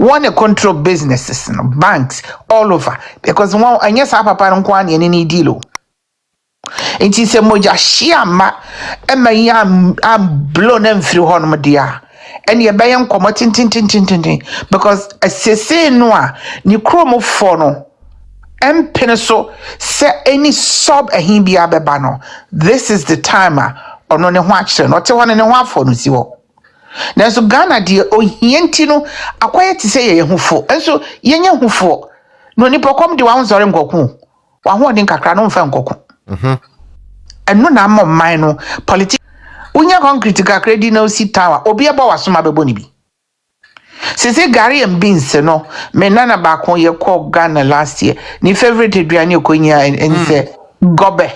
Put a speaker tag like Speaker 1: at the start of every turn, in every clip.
Speaker 1: want to control businesses, banks all over, because one and yes, papa don't want any deal. It is a moja shiama, and my I'm blown them through on dear. And you buy them come because as say no, ni chromo phono. And peneso say any sub a himbia bebano. This is the timer on the watch, not one and one for no. Now so Ghana dear o hientino acquire to say who for and so yenya who for no nipo come the ones or goku. One in Kakranon fan goku. And no number minor politics. Unya critical credit no see tower, or be about some bonibi. Since Gary and Beans, no, me nana back when you called Ghana last year, ni favorite Adriano Konya and say, Gobe.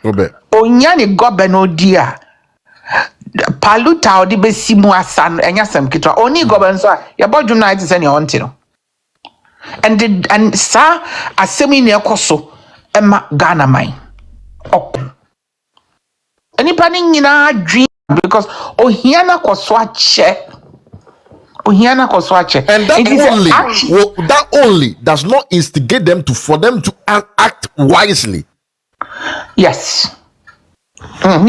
Speaker 1: Onyani Gobe no dear. Paluta or the Besimu san and yasam kitra, only Gobe and so, your body united and your auntie. And sir, a semi-near Koso, Emma Ghana mine. Up. Any planning in our dream because Ohiana Koswache. And
Speaker 2: that only does not instigate them for them to act wisely.
Speaker 1: Yes. Because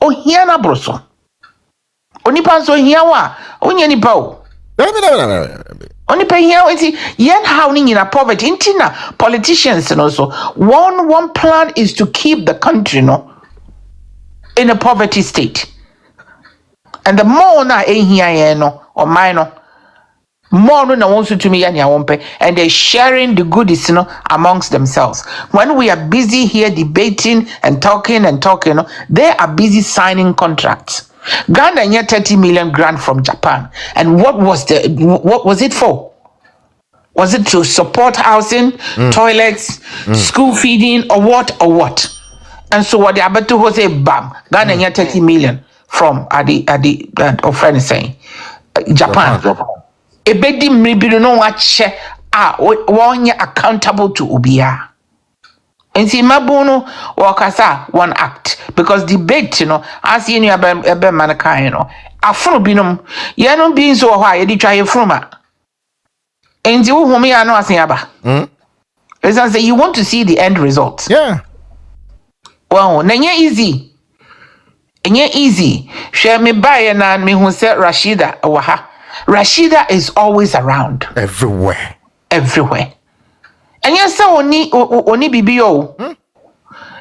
Speaker 1: Ohiana Broso. Onipa so hiawa, Onyanipa. Only pay here is yet howling in a poverty. Intina politicians and also one plan is to keep the country in a poverty state. And the more na here no or minor more no wants to me and they're sharing the goodies amongst themselves. When we are busy here debating and talking, they are busy signing contracts. Ghana get 30 million grant from Japan. And what was it for? Was it to support housing, toilets, school feeding, or what? And so what they are about to say, bam, Ghana get 30 million from friend saying Japan. Ebedi maybe no watch one accountable to Ubia. And see, Mabuno Wakasa one act because debate, as you know, about mankind, Afrobinum, Yanon being so high, you try a fruma. And you whom I know as Yaba. As I say, you want to see the end result.
Speaker 2: Yeah.
Speaker 1: Well, Nanya easy. Share me by and me who said Rashida Waha. Rashida is always around.
Speaker 2: Everywhere. And
Speaker 1: yes, only BBO.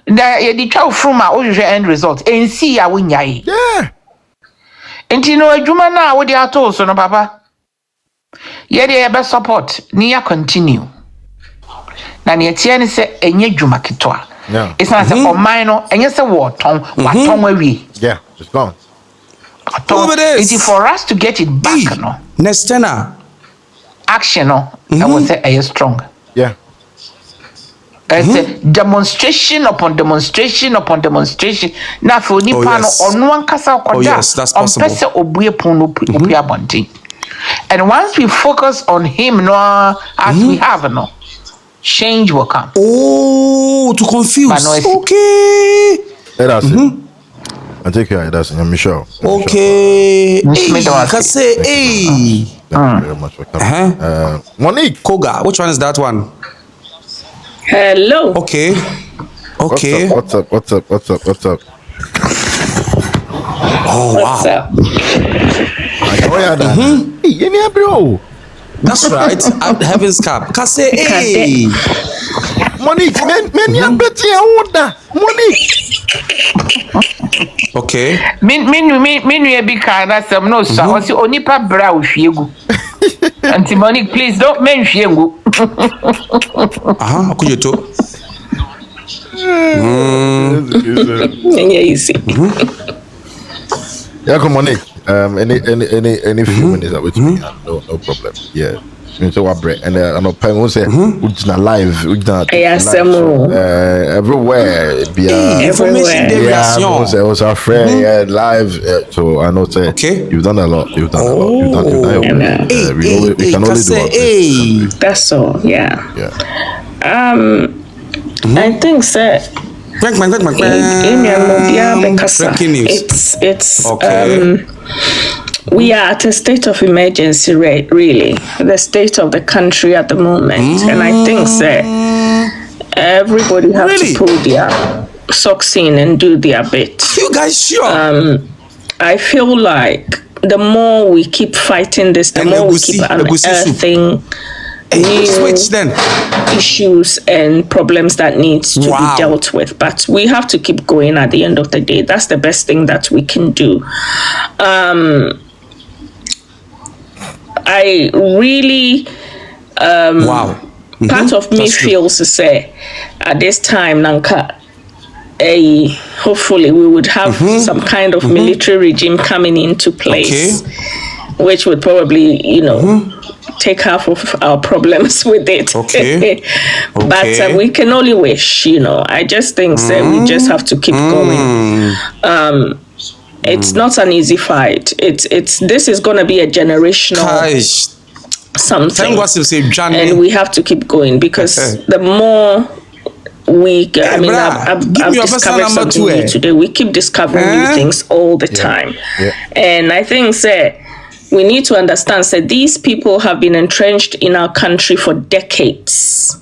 Speaker 1: The trial from our end result and see a win.
Speaker 2: Yeah.
Speaker 1: And you know, a Juma now, what they are told, son of Papa. Yet they best support, near continue. Nanya Tiani said, a new Juma Kitwa.
Speaker 2: Yeah.
Speaker 1: It's not a minor, and yes, a war tongue, what tongue we.
Speaker 2: Yeah, it's gone.
Speaker 1: It is for us to get it back, no?
Speaker 3: Next
Speaker 1: action, I would say, are strong.
Speaker 2: Yeah.
Speaker 1: It's a demonstration upon demonstration. Now, for Nipano on one casa,
Speaker 3: yes, that's possible.
Speaker 1: And once we focus on him, as we have, change will come.
Speaker 3: Oh, to confuse. Okay.
Speaker 2: That's it. I take care of that, Michelle.
Speaker 3: Okay. Thank you
Speaker 2: very much for coming. Monique
Speaker 3: Koga, which one is that one?
Speaker 4: Hello.
Speaker 3: Okay.
Speaker 2: What's up?
Speaker 3: Oh wow.
Speaker 2: Hey, bro.
Speaker 3: That's right. I'm Heaven's Cup. Kase, hey.
Speaker 2: Monique, men young betty order. Monique.
Speaker 1: Okay. Min we be kind of some no so only pa bra with you. Auntie Monique, please don't mention you.
Speaker 3: Akuyeto.
Speaker 4: Easy.
Speaker 2: Yeah, come Monique. Any few minutes that we speak, no problem. Yeah. So what break and I know people say which na live, which na everywhere.
Speaker 3: Information derivation.
Speaker 2: Also friend live. So I know say you've done a lot. You've done a lot. We can only do our best.
Speaker 4: That's all. Yeah. I think sir,
Speaker 3: Breaking news.
Speaker 4: It's
Speaker 3: Okay.
Speaker 4: we are at a state of emergency, really. The state of the country at the moment, and I think everybody have
Speaker 3: Really?
Speaker 4: to pull their socks in and do their bit.
Speaker 3: You guys sure?
Speaker 4: I feel like the more we keep fighting this, the
Speaker 3: And
Speaker 4: more we
Speaker 3: Egusi-
Speaker 4: keep
Speaker 3: Egusi soup.
Speaker 4: unearthing
Speaker 3: Hey, switch then.
Speaker 4: issues and problems that needs to
Speaker 3: Wow.
Speaker 4: be dealt with. But we have to keep going at the end of the day. That's the best thing that we can do. I really
Speaker 3: Wow.
Speaker 4: part of me
Speaker 3: That's true.
Speaker 4: feels to say at this time Nanka hopefully we would have some kind of military regime coming into place, which would probably take half of our problems with it.
Speaker 3: Okay.
Speaker 4: But we can only wish. I just think we just have to keep going. It's not an easy fight. This is going to be a generational
Speaker 3: Guys,
Speaker 4: something,
Speaker 3: thank God you say Johnny.
Speaker 4: and we have to keep going because the more we, I mean,
Speaker 3: brah,
Speaker 4: I've
Speaker 3: give me your personal
Speaker 4: discovered
Speaker 3: number
Speaker 4: something
Speaker 3: too,
Speaker 4: new today. We keep discovering new things all the time, and I think we need to understand that these people have been entrenched in our country for decades.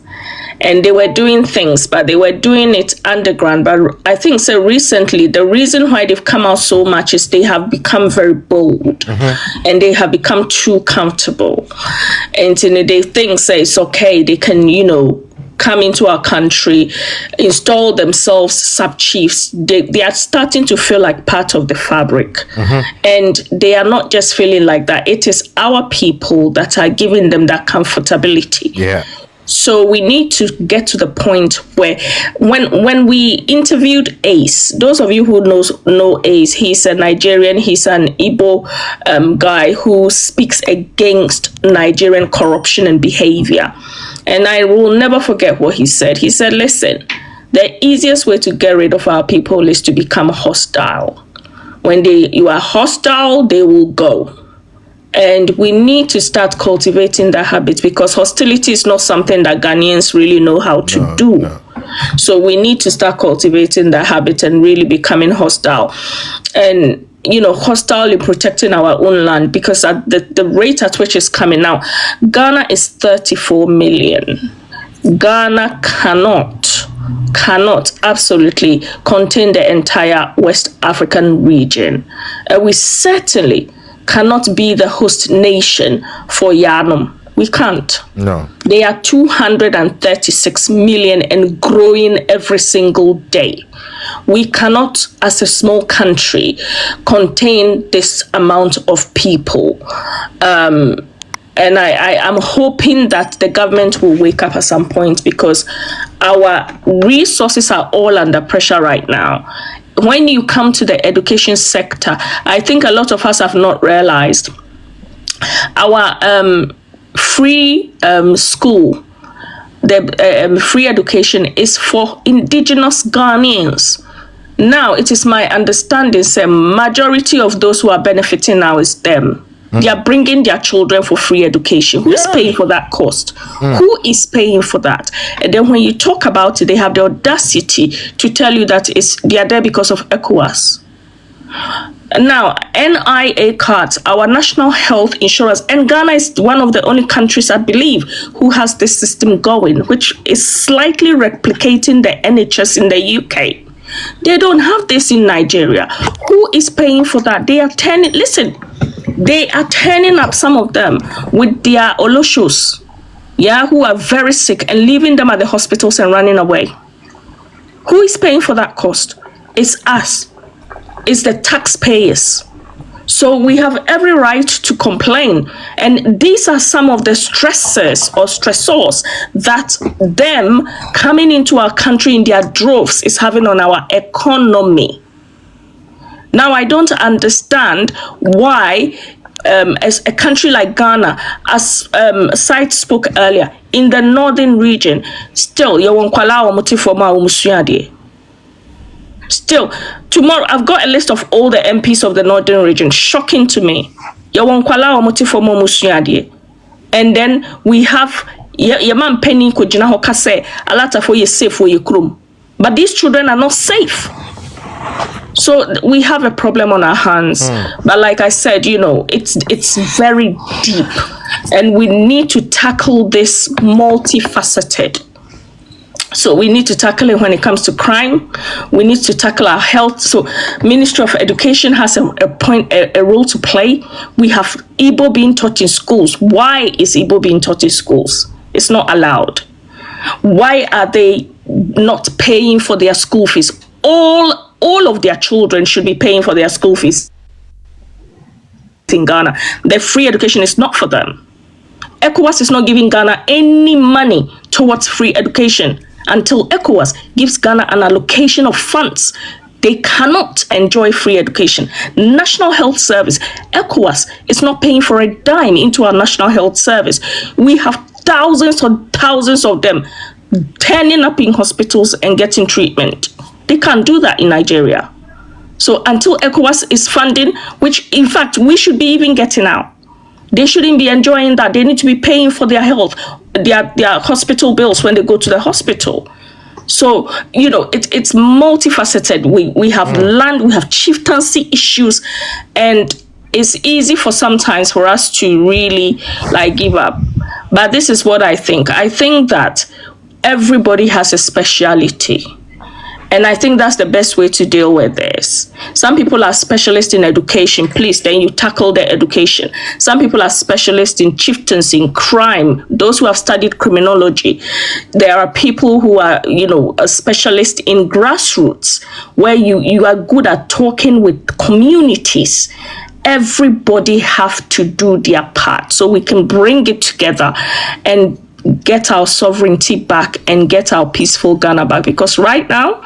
Speaker 4: And they were doing things, but they were doing it underground. But I think recently, the reason why they've come out so much is they have become very bold and they have become too comfortable. And they think it's okay, they can, come into our country, install themselves sub-chiefs. They are starting to feel like part of the fabric. And they are not just feeling like that. It is our people that are giving them that comfortability.
Speaker 2: Yeah.
Speaker 4: So we need to get to the point where when we interviewed Ace, those of you who know Ace, he's a Nigerian, he's an Igbo guy who speaks against Nigerian corruption and behavior. And I will never forget what he said. He said, listen, the easiest way to get rid of our people is to become hostile. When you are hostile, they will go. And we need to start cultivating that habit because hostility is not something that Ghanaians really know how to do. No. So we need to start cultivating that habit and really becoming hostile. And, hostile in protecting our own land because at the rate at which it's coming now, Ghana is 34 million. Ghana cannot absolutely contain the entire West African region. We certainly cannot be the host nation for Yanum. We can't.
Speaker 2: No.
Speaker 4: They are 236 million and growing every single day. We cannot, as a small country, contain this amount of people. And I am hoping that the government will wake up at some point because our resources are all under pressure right now. When you come to the education sector, I think a lot of us have not realized our free school, the free education is for indigenous Ghanaians. Now, it is my understanding that majority of those who are benefiting now is them. They are bringing their children for free education. Who's paying for that cost? Who is paying for that? And then when you talk about it, they have the audacity to tell you that they are there because of ECOWAS. Now, NIA cards, our national health insurance, and Ghana is one of the only countries, I believe, who has this system going, which is slightly replicating the NHS in the UK. They don't have this in Nigeria. Who is paying for that? They are turning up, some of them, with their oloshos, who are very sick and leaving them at the hospitals and running away. Who is paying for that cost? It's us. It's the taxpayers. So we have every right to complain. And these are some of the stressors or stressors that them coming into our country in their droves is having on our economy. Now, I don't understand why, as a country like Ghana, as Site spoke earlier, in the northern region, still, still, tomorrow, I've got a list of all the MPs of the northern region, shocking to me. And then we have, Yaman Penny Kujina Hokase, Alata for ye safe for your krum. but these children are not safe. So we have a problem on our hands. But like I said, it's very deep, and we need to tackle this multifaceted. So we need to tackle it when it comes to crime. We need to tackle our health. So Ministry of Education has a role to play. We have Igbo being taught in schools. Why is Igbo being taught in schools? It's not allowed. Why are they not paying for their school fees? All of their children should be paying for their school fees in Ghana. The free education is not for them. ECOWAS is not giving Ghana any money towards free education. Until ECOWAS gives Ghana an allocation of funds, they cannot enjoy free education. National Health Service, ECOWAS is not paying for a dime into our National Health Service. We have thousands of them turning up in hospitals and getting treatment. They can't do that in Nigeria. So until ECOWAS is funding, which in fact we should be even getting out, they shouldn't be enjoying that. They need to be paying for their health, their hospital bills when they go to the hospital. So, it's multifaceted. We have land, we have chieftaincy issues, and it's easy sometimes for us to really give up. But this is what I think. I think that everybody has a speciality. And I think that's the best way to deal with this. Some people are specialists in education. Please, then you tackle their education. Some people are specialists in chieftaincy, in crime, those who have studied criminology. There are people who are, a specialist in grassroots, where you are good at talking with communities. Everybody have to do their part so we can bring it together and get our sovereignty back and get our peaceful Ghana back. Because right now,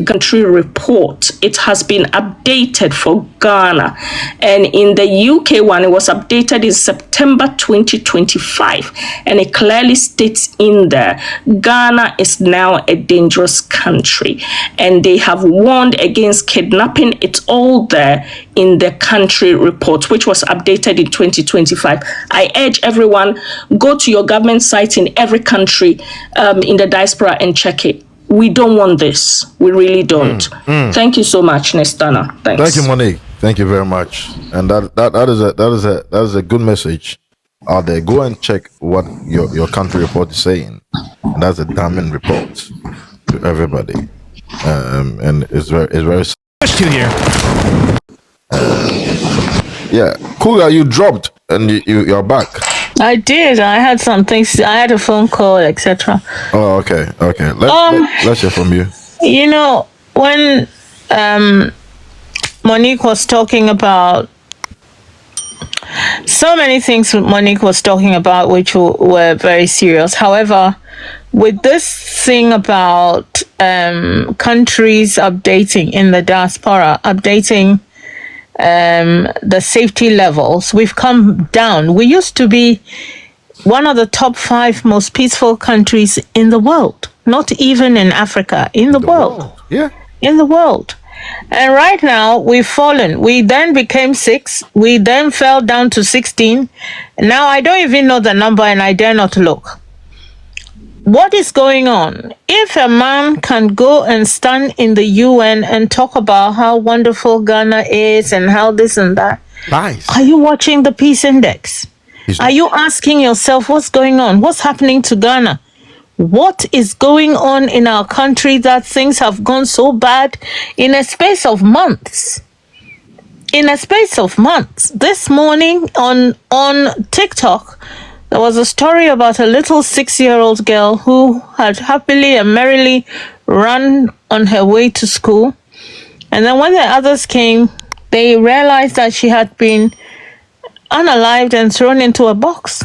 Speaker 4: country report, it has been updated for Ghana, and in the UK one, it was updated in September 2025, and it clearly states in there Ghana is now a dangerous country, and they have warned against kidnapping. It's all there in the country report, which was updated in 2025. I urge everyone, go to your government site in every country in the diaspora and check it. We don't want this. We really don't. Thank you so much, Nestana. Thanks.
Speaker 2: Thank you, Monique. Thank you very much. And that is a good message out there. Go and check what your country report is saying. And that's a damning report to everybody. And it's very
Speaker 5: to here.
Speaker 2: yeah. Kuga, you dropped and you're back.
Speaker 6: I did. I had some things. I had a phone call, etc.
Speaker 2: Oh, okay. Let's hear from you.
Speaker 6: When Monique was talking about so many things, Monique was talking about which were very serious. However, with this thing about countries updating in the diaspora, updating the safety levels, we've come down. We used to be one of the top 5 most peaceful countries in the world, not even in Africa, in the world.
Speaker 2: Yeah.
Speaker 6: In the world. And right now we've fallen. We then became 6. We then fell down to 16. Now I don't even know the number and I dare not look. What is going on? If a man can go and stand in the UN and talk about how wonderful Ghana is and how this and that,
Speaker 2: Nice.
Speaker 6: are you watching the Peace Index? Are you asking yourself what's going on? What's happening to Ghana? What is going on in our country that things have gone so bad in a space of months? In a space of months. This morning on TikTok, there was a story about a little 6-year-old girl who had happily and merrily run on her way to school. And then when the others came, they realized that she had been unalived and thrown into a box.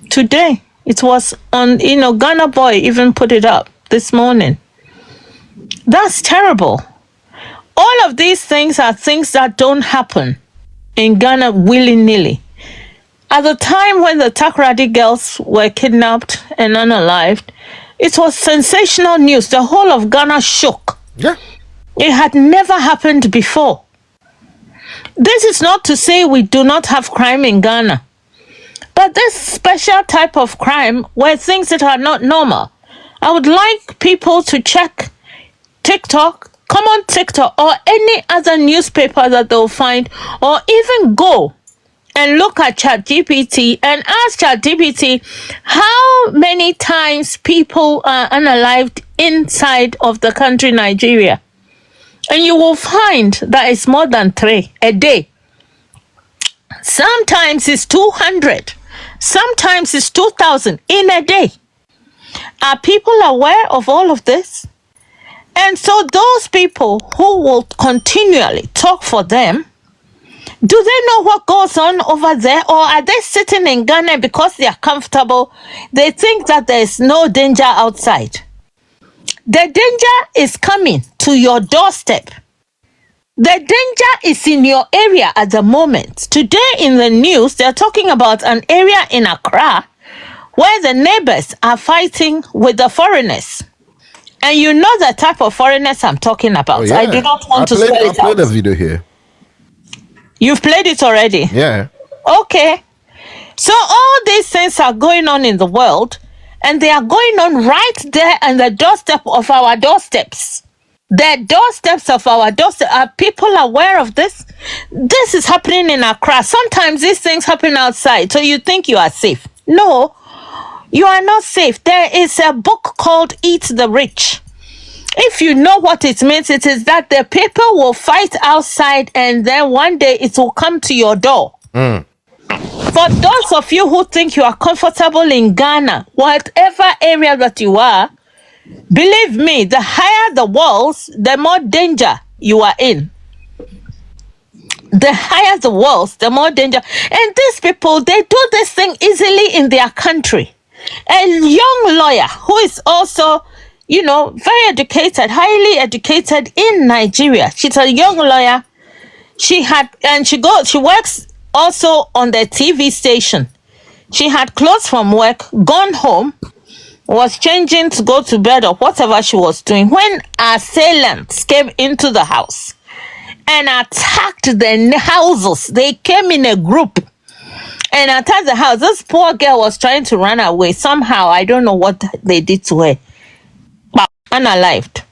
Speaker 6: Today, it was on, Ghana Boy even put it up this morning. That's terrible. All of these things are things that don't happen in Ghana willy-nilly. At the time when the Takoradi girls were kidnapped and unalived, it was sensational news. The whole of Ghana shook.
Speaker 2: Yeah.
Speaker 6: It had never happened before. This is not to say we do not have crime in Ghana. But this special type of crime where things that are not normal. I would like people to check TikTok, come on TikTok or any other newspaper that they'll find, or even go and look at ChatGPT and ask ChatGPT how many times people are unalived inside of the country Nigeria. And you will find that it's more than 3 a day. Sometimes it's 200. Sometimes it's 2,000 in a day. Are people aware of all of this? And so those people who will continually talk for them, do they know what goes on over there? Or are they sitting in Ghana because they are comfortable? They think that there is no danger outside. The danger is coming to your doorstep. The danger is in your area at the moment. Today in the news, they're talking about an area in Accra where the neighbors are fighting with the foreigners. And you know the type of foreigners I'm talking about.
Speaker 2: Oh, yeah.
Speaker 6: I do not want to spell it out.
Speaker 2: I played a video here.
Speaker 6: You've played it already?
Speaker 2: Yeah.
Speaker 6: Okay. So all these things are going on in the world, and they are going on right there on the doorstep of our doorsteps. The doorsteps of our doorstep. Are people aware of this? This is happening in Accra. Sometimes these things happen outside, so you think you are safe. No, you are not safe. There is a book called Eat the Rich. If you know what it means, it is that the people will fight outside and then one day it will come to your door. For those of you who think you are comfortable in Ghana, whatever area that you are, believe me, the higher the walls, the more danger you are in. The higher the walls, the more danger. And these people, they do this thing easily in their country. A young lawyer who is also, you know, very educated, highly educated in Nigeria. She's a young lawyer. She works also on the TV station. She had clothes from work, gone home, was changing to go to bed or whatever she was doing when assailants came into the house and attacked the houses. They came in a group and attacked the house. This poor girl was trying to run away. Somehow, I don't know what they did to her. But unalived.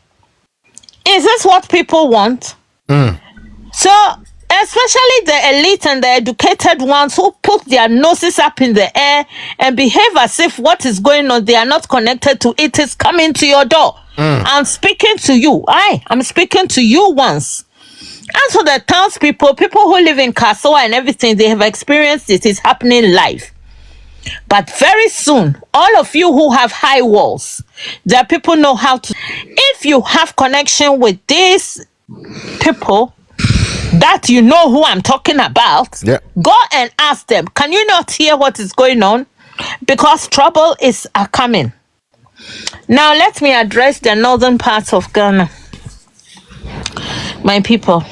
Speaker 6: Is this what people want? So, especially the elite and the educated ones who put their noses up in the air and behave as if what is going on, they are not connected to it, is coming to your door. I'm speaking to you. I'm speaking to you once. As for the townspeople, people who live in Kasoa and everything, they have experienced it. It's happening live. But very soon, all of you who have high walls, the people know how to. If you have connection with these people, that you know who I'm talking about, go and ask them, can you not hear what is going on? Because trouble is coming. Now let me address the northern parts of Ghana. My people,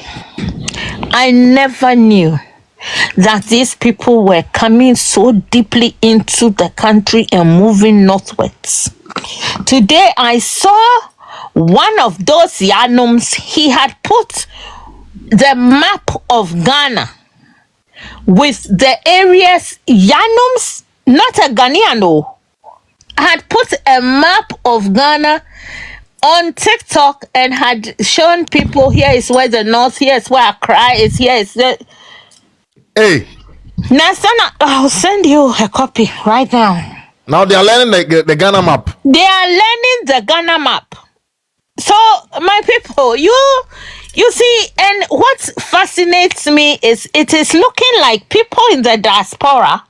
Speaker 6: I never knew that these people were coming so deeply into the country and moving northwards. Today I saw one of those Yanums. He had put the map of Ghana with the areas. Yanums, not a Ghanaian, had put a map of Ghana on TikTok and had shown people, here is where the north, here is where Accra is, here is the...
Speaker 2: Hey.
Speaker 6: Nasana, I'll send you a copy right now.
Speaker 2: Now they are learning the Ghana map.
Speaker 6: They are learning the Ghana map. So, my people, you see, and what fascinates me is it is looking like people in the diaspora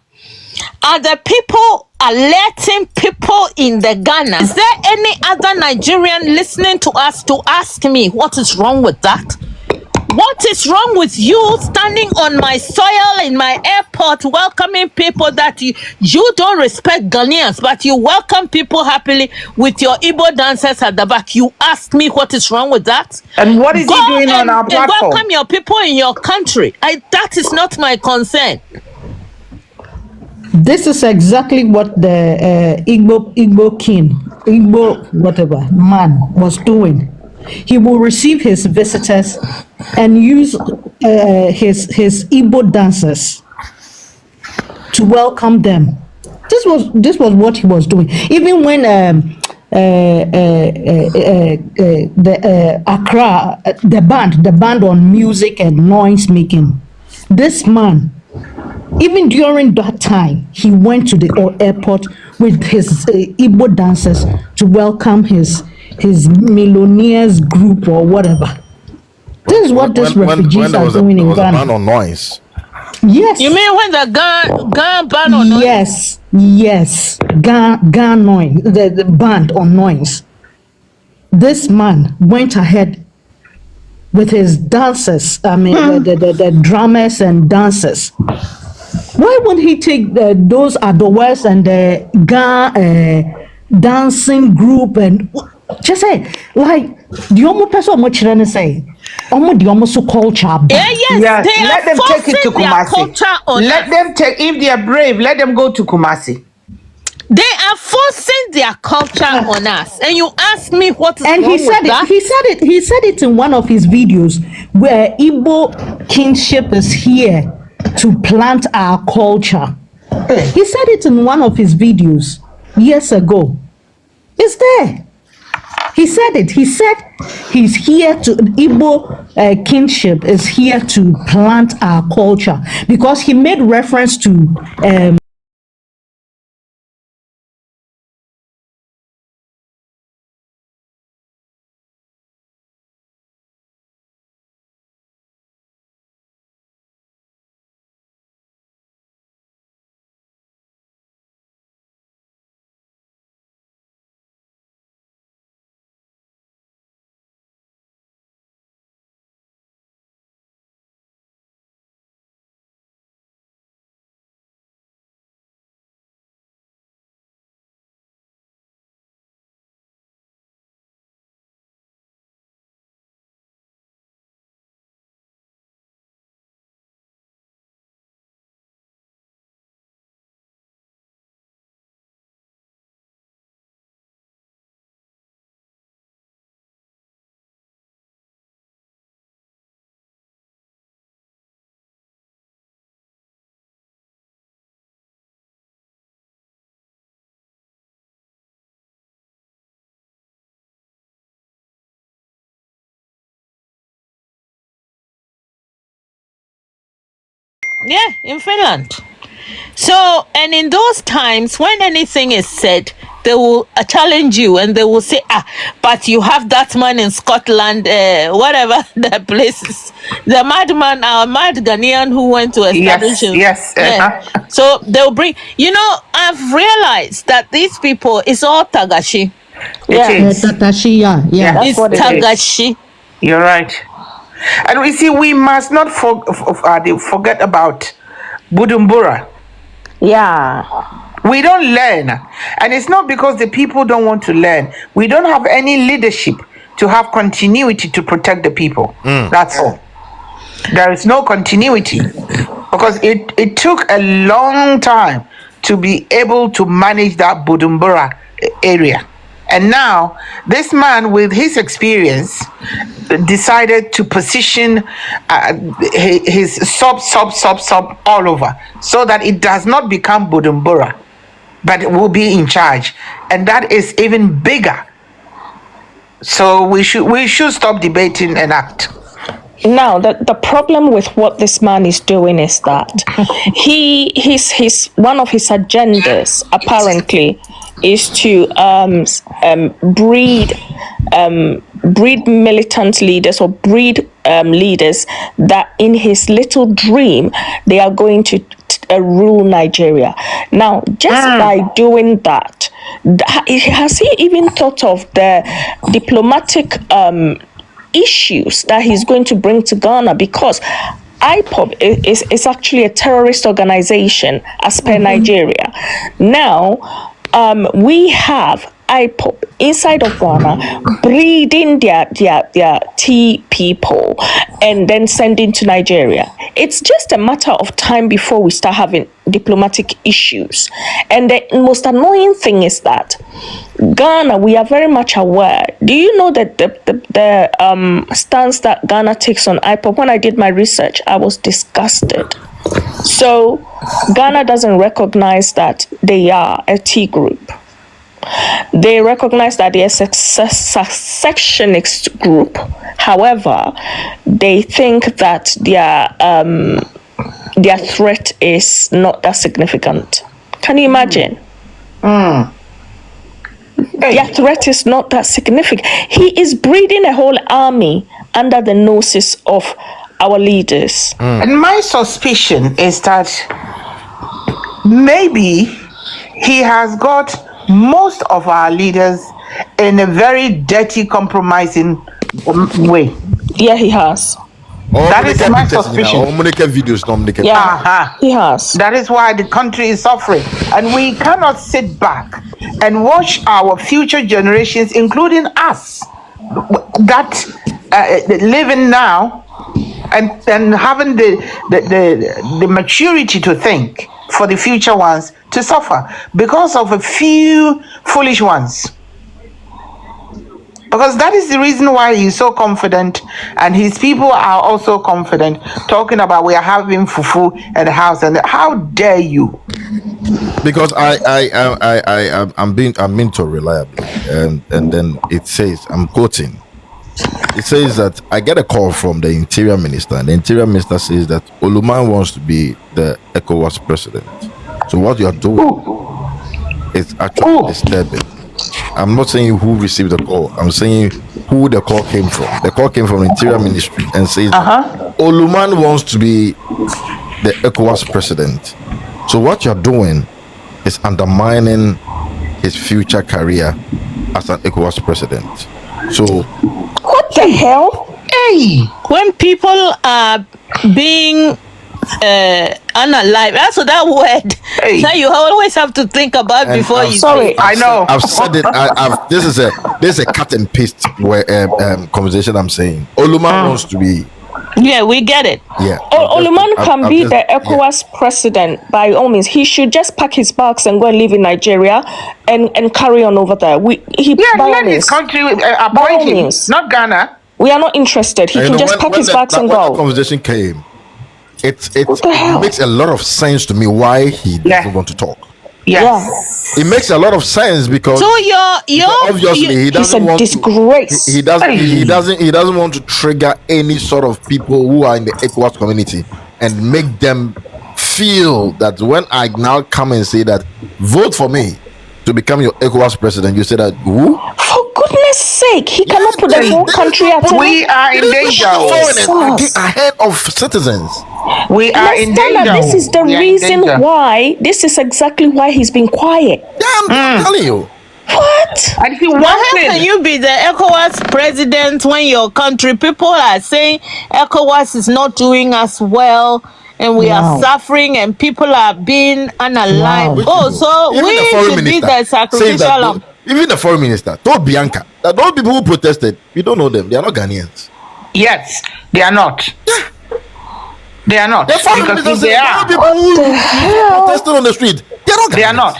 Speaker 6: are the people alerting people in the Ghana. Is there any other Nigerian listening to us to ask me what is wrong with that? What is wrong with you standing on my soil in my airport welcoming people that you don't respect Ghanaians, but you welcome people happily with your Igbo dancers at the back? You ask me what is wrong with that?
Speaker 1: And what is he doing on our platform?
Speaker 6: Welcome your people in your country. That is not my concern.
Speaker 5: This is exactly what the Igbo king, Igbo whatever man was doing. He will receive his visitors and use his Igbo dancers to welcome them. This was what he was doing. Even when Accra, the band on music and noise making. This man, even during that time, he went to the airport with his Igbo dancers to welcome his millionaires group or whatever. This is what these refugees are doing in Ghana.
Speaker 2: Ban on noise.
Speaker 5: Yes.
Speaker 6: You mean when the gun ban on noise?
Speaker 5: Yes. Gun noise, the ban on noise. This man went ahead with his dancers, the drummers and dancers. Why wouldn't he take those adowers and the dancing group and just say, like, the only person much trying say, the almost culture.
Speaker 6: Yes, they
Speaker 1: let them take it to
Speaker 6: Kumasi.
Speaker 1: Let them take, if they are brave, let them go to Kumasi.
Speaker 6: They are forcing their culture on us. And you ask me what is
Speaker 5: and
Speaker 6: wrong with that?
Speaker 5: he said it in one of his videos where Igbo kinship is here to plant our culture. He said it in one of his videos years ago. It's there. He said it. He said he's here to Igbo kinship is here to plant our culture because he made reference to
Speaker 6: Yeah, in Finland. So, and in those times, when anything is said, they will challenge you and they will say, but you have that man in Scotland, whatever the place is. The madman, our mad Ghanaian who went to establish him.
Speaker 1: Yes.
Speaker 6: Yeah. So they'll bring, I've realized that these people, it's all Tagashi.
Speaker 5: Tatashi, yeah.
Speaker 6: It's Tagashi.
Speaker 1: You're right. And we see, we must not forget about Bujumbura.
Speaker 4: Yeah.
Speaker 1: We don't learn. And it's not because the people don't want to learn. We don't have any leadership to have continuity to protect the people. That's all. There is no continuity. Because it took a long time to be able to manage that Bujumbura area. And now, this man, with his experience, decided to position his sub all over, so that it does not become Bujumbura, but it will be in charge. And that is even bigger. So we should stop debating and act.
Speaker 4: Now, the problem with what this man is doing is that his one of his agendas apparently is to breed militant leaders or breed leaders that in his little dream they are going to rule Nigeria. Now, just by doing that, has he even thought of the diplomatic issues that he's going to bring to Ghana? Because IPOB is actually a terrorist organization as per Nigeria. Now, we have IPOB inside of Ghana breeding their tea people and then sending to Nigeria. It's just a matter of time before we start having diplomatic issues. And the most annoying thing is that Ghana, we are very much aware. Do you know that the stance that Ghana takes on IPOB? When I did my research, I was disgusted. So Ghana doesn't recognize that they are a tea group. They recognize that they're a secessionist group. However, they think that their threat is not that significant. Can you imagine? Their threat is not that significant. He is breeding a whole army under the noses of our leaders.
Speaker 1: And my suspicion is that maybe he has got most of our leaders in a very dirty, compromising way.
Speaker 4: Yeah, he has.
Speaker 1: That is my suspicion.
Speaker 4: Yeah, he has.
Speaker 1: That is why the country is suffering. And we cannot sit back and watch our future generations, including us, that living now and having the maturity to think for the future ones to suffer because of a few foolish ones. Because that is the reason why he's so confident, and his people are also confident, talking about we are having fufu at the house. And how dare you?
Speaker 2: Because I'm being told reliably, and then it says, I'm quoting. It says that I get a call from the interior minister, and the interior minister says that Oluman wants to be the ECOWAS president. So what you are doing is actually disturbing. I'm not saying who received the call. I'm saying who the call came from. The call came from the Interior Ministry and says that Oluman wants to be the ECOWAS president. So what you're doing is undermining his future career as an ECOWAS president. So
Speaker 4: what the hell?
Speaker 1: Hey,
Speaker 6: when people are being unalive, also that word that you always have to think about and before you say.
Speaker 1: I know.
Speaker 2: I've said it. This is a cut and paste conversation. I'm saying Oluman wants to be.
Speaker 6: Yeah, we get it.
Speaker 2: Yeah.
Speaker 4: Oluman can be the ECOWAS president by all means. He should just pack his bags and go and live in Nigeria and carry on over there.
Speaker 1: Let his country appoint him, not Ghana.
Speaker 4: We are not interested. He can just pack his bags and go.
Speaker 2: When the conversation came, it makes a lot of sense to me why he doesn't want to talk.
Speaker 1: Yes.
Speaker 2: It makes a lot of sense because obviously he doesn't want
Speaker 4: disgrace.
Speaker 2: He doesn't want to trigger any sort of people who are in the ECOWAS community and make them feel that when I now come and say that vote for me to become your ECOWAS president, you say that who?
Speaker 4: For goodness sake, he cannot put the whole country at risk.
Speaker 1: We are in danger.
Speaker 2: Ahead of citizens.
Speaker 1: We are in danger.
Speaker 4: This is the reason why. This is exactly why he's been quiet.
Speaker 2: Yeah, I'm telling you.
Speaker 4: What?
Speaker 1: And he
Speaker 6: how can you be the ECOWAS president when your country people are saying ECOWAS is not doing as well and we are suffering and people are being unalive?
Speaker 2: Wow.
Speaker 6: So we should be the sacrificial.
Speaker 2: Even the foreign minister told Bianca that those people who protested, we don't know them. They are not Ghanaians.
Speaker 1: Yes, they are not. Yeah. They are not.
Speaker 2: Because if they are, people who protested on the street, they are not Ghanaians.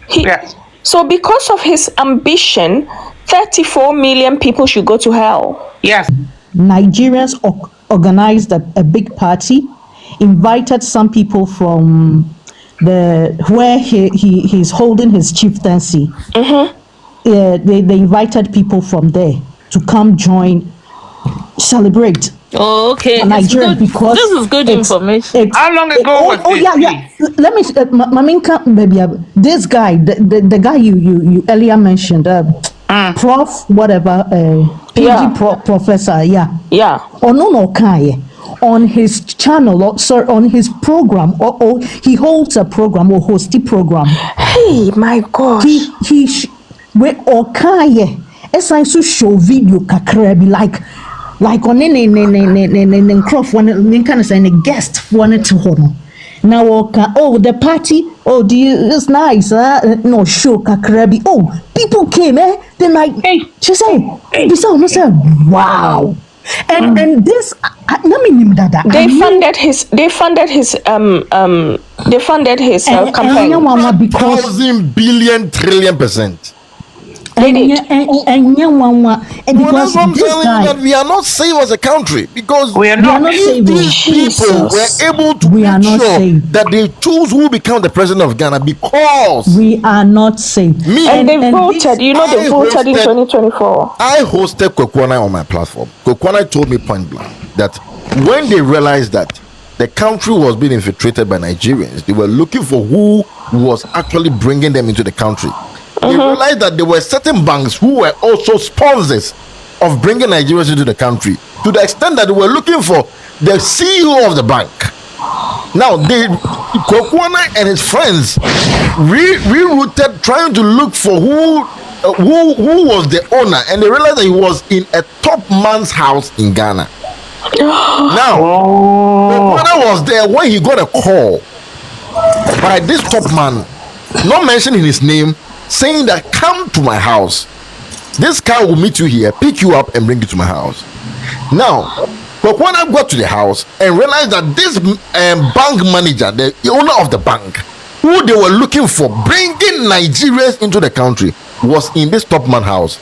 Speaker 1: They are not.
Speaker 4: So because of his ambition, 34 million people should go to hell.
Speaker 1: Yes.
Speaker 5: Nigerians organized a big party, invited some people from where he's holding his chieftaincy. They invited people from there to come join, celebrate.
Speaker 6: Oh, okay.
Speaker 5: Nigeria, because
Speaker 6: this is good information.
Speaker 1: How long ago was this?
Speaker 5: Yeah. Let me, Maminka, baby, this guy, the guy you earlier mentioned, Prof, whatever, PhD professor,
Speaker 4: Yeah.
Speaker 5: On his channel, on his program, he holds a program or hosts a program.
Speaker 4: Hey, my God.
Speaker 5: He as I show video kakrebi like on in Prof one kind of saying a guest wanted to hold. Now the party, it's nice, no show kakrebi. People came, then she said, wow. And this
Speaker 4: they funded his campaign.
Speaker 2: 1,000 billion trillion %.
Speaker 4: They did.
Speaker 5: And
Speaker 2: Well,
Speaker 5: because
Speaker 2: that's what I'm
Speaker 5: this
Speaker 2: telling
Speaker 5: guy,
Speaker 2: you, that we are not safe as a country because
Speaker 1: We are
Speaker 5: we are
Speaker 1: not.
Speaker 5: not
Speaker 2: if
Speaker 5: saved.
Speaker 2: these people were able to
Speaker 5: We are
Speaker 2: make
Speaker 5: not
Speaker 2: sure
Speaker 5: saved.
Speaker 2: that they choose who become the president of Ghana because
Speaker 5: We are not safe.
Speaker 2: me
Speaker 4: And they
Speaker 5: and
Speaker 4: voted.
Speaker 5: this-
Speaker 4: You know, they
Speaker 2: I
Speaker 4: voted in
Speaker 2: hosted-
Speaker 4: 2024.
Speaker 2: I hosted KwekuAfrica on my platform. KwekuAfrica told me point blank that when they realized that the country was being infiltrated by Nigerians, they were looking for who was actually bringing them into the country. They realized that there were certain banks who were also sponsors of bringing Nigerians into the country, to the extent that they were looking for the CEO of the bank. Now, KwekuAfrica and his friends rerouted, trying to look for who was the owner, and they realized that he was in a top man's house in Ghana. Now, KwekuAfrica was there when he got a call by this top man, not mentioning his name, saying that come to my house. This car will meet you here, pick you up, and bring you to my house. Now, KwekuAfrica got to the house and realized that this bank manager, the owner of the bank, who they were looking for, bringing Nigerians into the country, was in this top man house.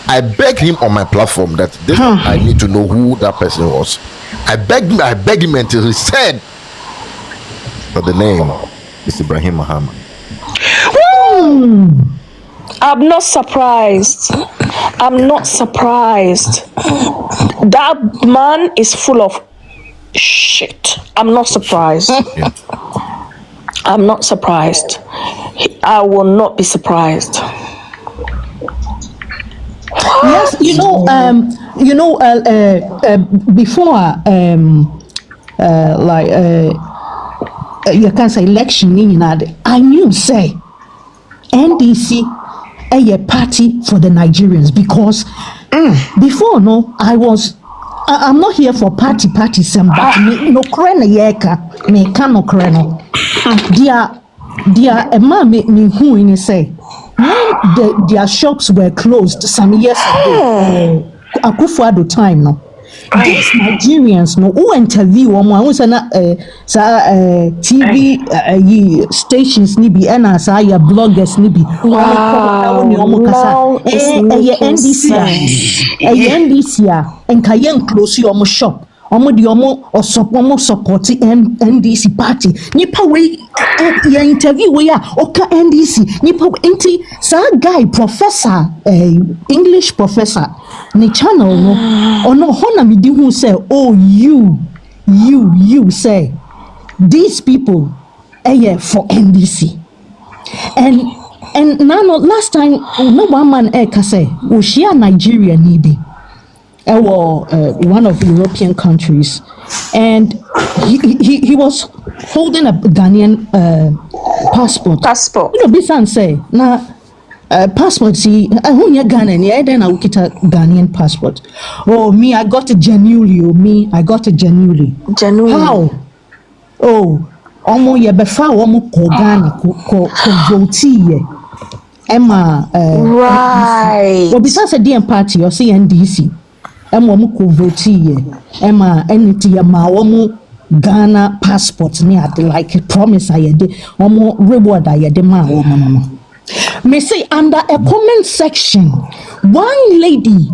Speaker 2: I begged him on my platform that I need to know who that person was. I begged him until he said that the name is Ibrahim Mahama.
Speaker 4: I'm not surprised. I'm not surprised. That man is full of shit. I'm not surprised.
Speaker 2: Yeah.
Speaker 4: I'm not surprised. I will not be surprised.
Speaker 5: Yes, before you can say election, I knew say NDC a party for the Nigerians because before I'm not here for party some, but no krena yeka me can no krena. Dia a man me who in say when their shops were closed some years ago, Akufo-Addo time no. These Nigerians no who interview TV stations ni bi and bloggers ni bi NDC and kayen close your shop support NDC party nipa we your interview we oka NDC nipa enti sa guy professor English professor ni channel no ono hona me di hu say oh you say these people for NDC and now last time no one man ka say we share Nigeria ni bi one of the European countries, and he was holding a Ghanaian passport. You know, Bisan say na passport. See, who you Ghanaian? Yeah, then I will get a Ghanaian passport. Oh, me, I got it genuinely.
Speaker 4: Genuinely.
Speaker 5: How? Oh, omo ye befa omo ko Ghana ko vote ye. Emma.
Speaker 4: Right.
Speaker 5: Well, besides a DM party or CNDC. Emma ko vote ye. Emma eniti ma omo Ghana passport ni at like promise ayede omo reward ayede ma omo no. Me say under a comment section, one lady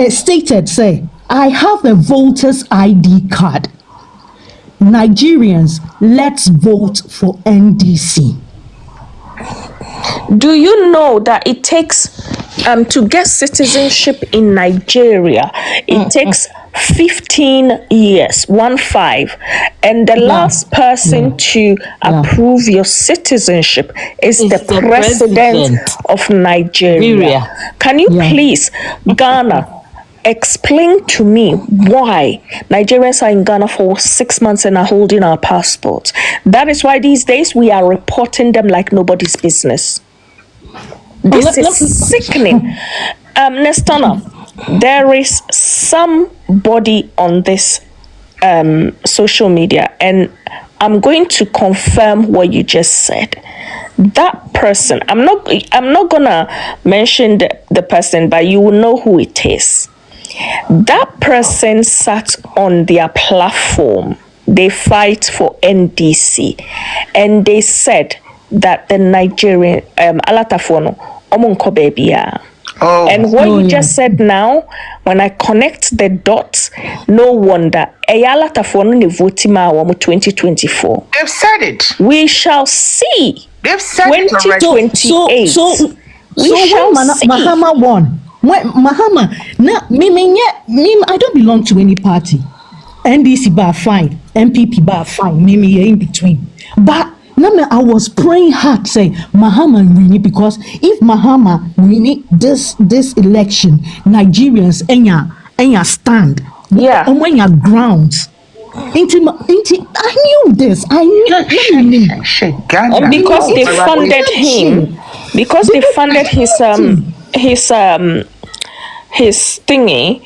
Speaker 5: stated say, I have a voter's ID card. Nigerians, let's vote for NDC.
Speaker 4: Do you know that it takes to get citizenship in Nigeria, it takes 15 years, 15, and the last person to approve your citizenship is the president of Nigeria. Can you please, Ghana, explain to me why Nigerians are in Ghana for 6 months and are holding our passports? That is why these days we are reporting them like nobody's business. This is sickening. Nestana, there is somebody on this social media, and I'm going to confirm what you just said. That person, I'm not gonna mention the person, but you will know who it is. That person sat on their platform. They fight for NDC, and they said that the Nigerian Alatafono omonko babia.
Speaker 1: Oh.
Speaker 4: And what
Speaker 5: Oh,
Speaker 4: you
Speaker 5: yeah.
Speaker 4: just said now, when I connect the dots, no wonder. Eyala tafono ne votima wa 2024.
Speaker 1: They've said it.
Speaker 4: We shall see.
Speaker 1: They've said it already.
Speaker 4: 2028.
Speaker 5: So
Speaker 4: we shall
Speaker 5: when
Speaker 4: see.
Speaker 5: Mahama won, when Mahama, now me, I don't belong to any party. NDC bar fine, MPP bar fine, me in between. But now I was praying hard, say Mahama win it, because if Mahama win it this election, Nigerians enya stand,
Speaker 4: Yeah.
Speaker 5: and when your grounds. I knew this. I knew.
Speaker 1: Ghana.
Speaker 4: Because they
Speaker 1: Oh,
Speaker 4: funded him, because they funded his thingy,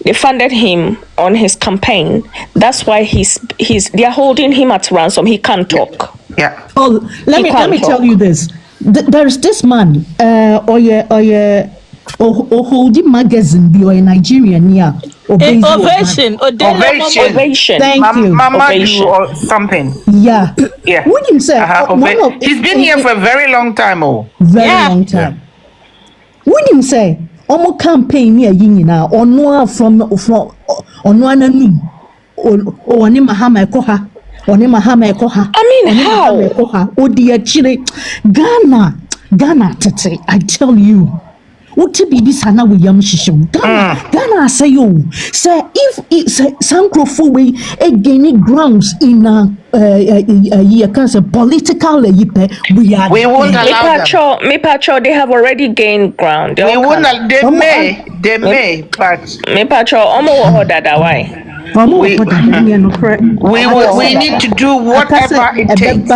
Speaker 4: they funded him on his campaign. That's why they are holding him at ransom. He can't talk.
Speaker 1: Yeah.
Speaker 5: Oh, let me
Speaker 4: can't
Speaker 5: tell
Speaker 4: talk.
Speaker 5: you this. There's this man. Holding magazine be a Nigerian here.
Speaker 6: Ovation.
Speaker 4: Ovation.
Speaker 5: Thank you.
Speaker 1: Mama
Speaker 4: Ovation.
Speaker 1: do or something.
Speaker 5: Yeah.
Speaker 1: Yeah.
Speaker 5: What him say?
Speaker 1: He's been here for a very long time. Oh.
Speaker 5: very
Speaker 6: Yeah.
Speaker 5: long time. What him say? Omo campaign here yinina onwa from onwa nanu. Oni Mahama ekoha. Oni Mahama ekoha.
Speaker 4: I mean, how?
Speaker 5: Odi achire Ghana tete. I tell you. What be sana we yam shisho Ghana say yo say if it's some way gaining grounds in a cancer political we
Speaker 1: won't allow them.
Speaker 4: Me pacho, they have already gained ground.
Speaker 1: They won't. They may, but
Speaker 4: Me pacho, omo wo dada why?
Speaker 1: we need to do whatever it takes.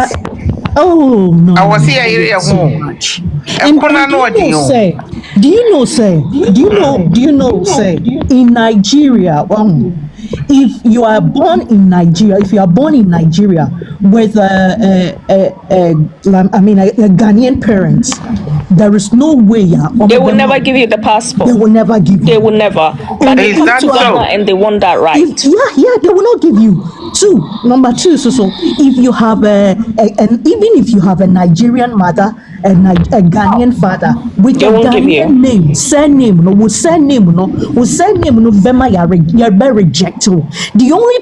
Speaker 5: Oh no!
Speaker 1: I was here area home.
Speaker 5: And do you know, say, in Nigeria, if you are born in Nigeria with a Ghanaian parents, there is no way.
Speaker 4: They will never give you the passport.
Speaker 5: They will never give you.
Speaker 4: They will never. But they
Speaker 1: Is
Speaker 4: come
Speaker 1: that
Speaker 4: to Ghana
Speaker 1: so?
Speaker 4: and they want that right.
Speaker 5: They will not give you. Number two, so if you have even if you have a Nigerian mother and a Ghanaian father with
Speaker 4: They
Speaker 5: a
Speaker 4: won't give you.
Speaker 5: Ghanaian name, surname, bema you be rejected. The only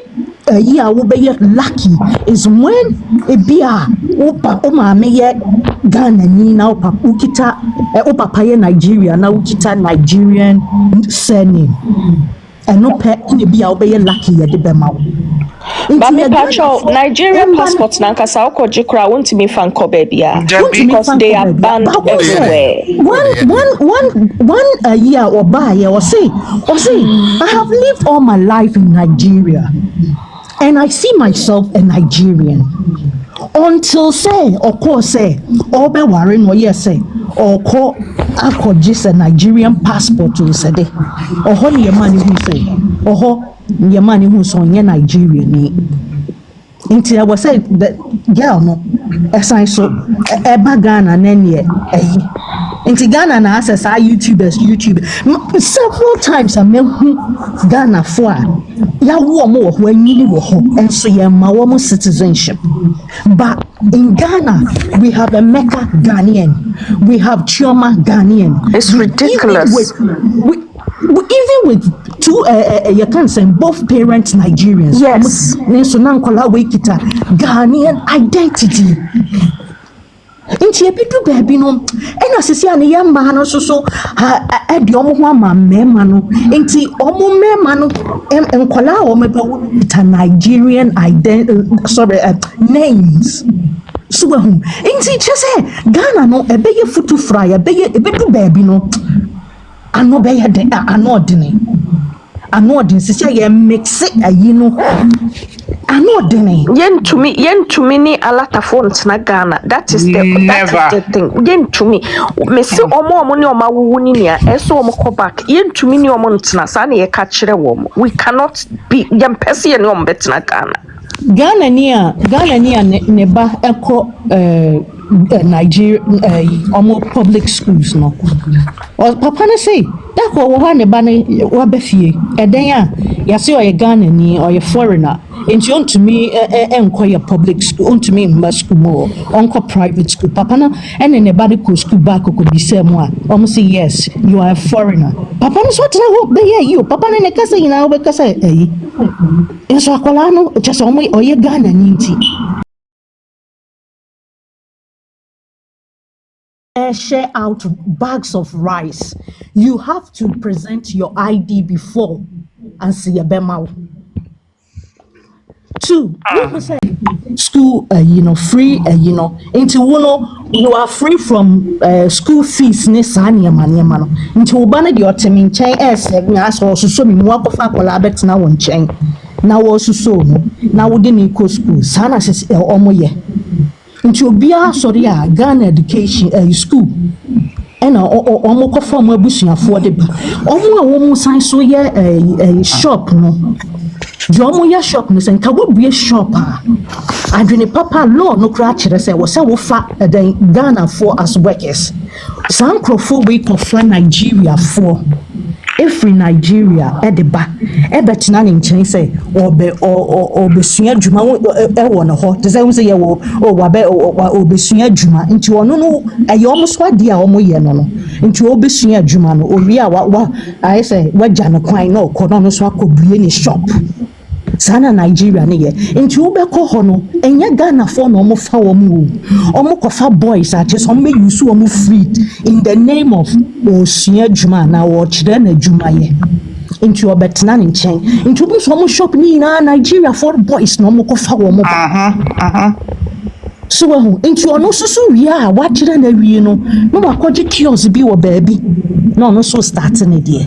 Speaker 5: will be lucky is when it be opa Ghana ni na opa ukita opa Nigeria na ukita Nigerian surname. And no pet in the be lucky at the bema.
Speaker 4: But me pacho, Nigerian passports nankasa oko jikra won't me fan ko baby because they are banned everywhere.
Speaker 5: One year or by or say, I have lived all my life in Nigeria, and I see myself a Nigerian. Until say, or course say, or be worrying or yes say, or call I could just a Nigerian passport to say, or honey your money who say, or your money who's on your Nigerian. Until I was said that girl no, as I saw a Ghana and then into Ghana and I says I YouTube several times I met Ghana for ya more when you were home and so you're my citizenship. But in Ghana we have a Mecca Ghanaian, we have Chioma Ghanaian.
Speaker 4: It's ridiculous.
Speaker 5: Even with two you can say both parents Nigerians.
Speaker 4: Yes.
Speaker 5: So now we kita Ghanaian identity. Inti ebidu baby no ena sisi ani ya mma no so edi omo ho ama mema no inti omo mema no enkola o meba ta Nigerian names so hum inti chese Ghana no ebeye futu fry ebedu baby no ano beye de ano ordinary sisi ya mix ayi no ano ordinary
Speaker 4: Yentumi ni alata phones na Ghana. That is the thing. Yentumi. Me se omo ni oma wuwu ni nia. Eso omo ko back. Yentumi ni omo ntina sa na ye ka kire wo. We cannot be yempese ye ni omo betina Ghana.
Speaker 5: Ghana ni neba eko Nigeria omo public schools no. Or papa na say that ko wo ha neba ne wa befie. Eden ya say o ye Ghana ni or ye foreigner. Into on to me enquire public school, on to me in school more, uncle private school, papa no, and anybody could school back could be same one. Almost say yes, you are a foreigner. Papa no what I hope they hear you. Papa no casa in our because I in so akolano just only or ye Ghana ninti. Share out bags of rice. You have to present your ID before and see a bema. Two, you say school, free, into you are free from school fees. Nesania maniamano. Into Ubana, your temin chain as also so me walk of a collabet now on chain. Now also so now within equal school. Sana says omoye. Into Bia Soria, Ghana education school. And almost perform a bushing affordable. Almost sign so yeah a shop no. Jomo ya shop no sen ka wo bue shop adwene papa law no kra kire say wo say wo fa den Ghana for as workers san crofo we kofa Nigeria for every Nigeria edeba ebetina ne nchen say obesua adwuma e wo no ho te say wo say ye wo wabe obesua adwuma nti ono no eye omoso ade a omo ye no nti obesua adwuma no owi a wa I say waja no kwan no kono no so akobue ni shop sana Nigeria ne ye nti wo be ko ho no enya Ghana for no mo fa wo mu omo kofa boys a che so me use wo mu free in the name of osua djuma na wo kire na djuma ye nti obetena ne nchen nti wo so mo shop ni na Nigeria for boys no mo kofa wo mo so ho nti ono susu wi a wa kire na wi no no makoje kiosk bi wo baabi no so start ne de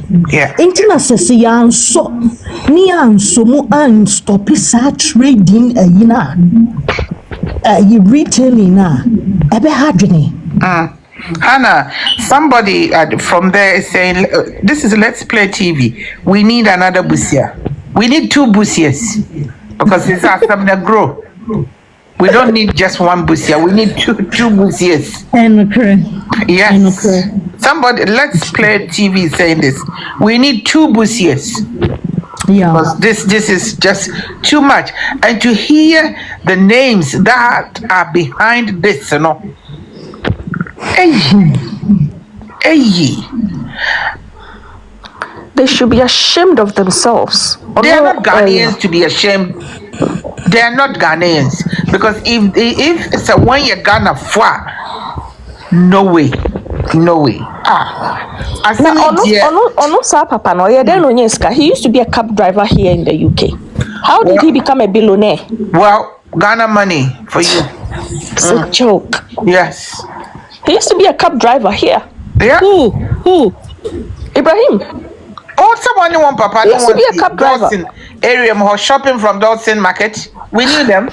Speaker 5: nti na sese ya nso ni anso mu an stop sa trading ayina retailing na ebe hadwene
Speaker 1: Hannah, somebody from there is saying, this is Let's Play TV. We need another busia. We need 2 busias because it's our stamina grow. We don't need just 1 busia. We need two busias. Yes. Somebody, Let's Play TV is saying this. We need 2 busias.
Speaker 5: Yeah.
Speaker 1: Because this is just too much. And to hear the names that are behind this,
Speaker 4: They should be ashamed of themselves.
Speaker 1: They are not Ghanaians to be ashamed. They are not Ghanaians. Because if it's a 1 year Ghana for, no way.
Speaker 4: He used to be a cab driver here in the UK. How did he become a billionaire?
Speaker 1: Well, Ghana money for you.
Speaker 4: It's a joke.
Speaker 1: Yes.
Speaker 4: He used to be a cab driver here.
Speaker 1: Yeah.
Speaker 4: Who? Ibrahim.
Speaker 1: Oh, someone want Papa.
Speaker 4: He used to be a cab driver.
Speaker 1: Dawson area, shopping from Dawson Market. We knew them.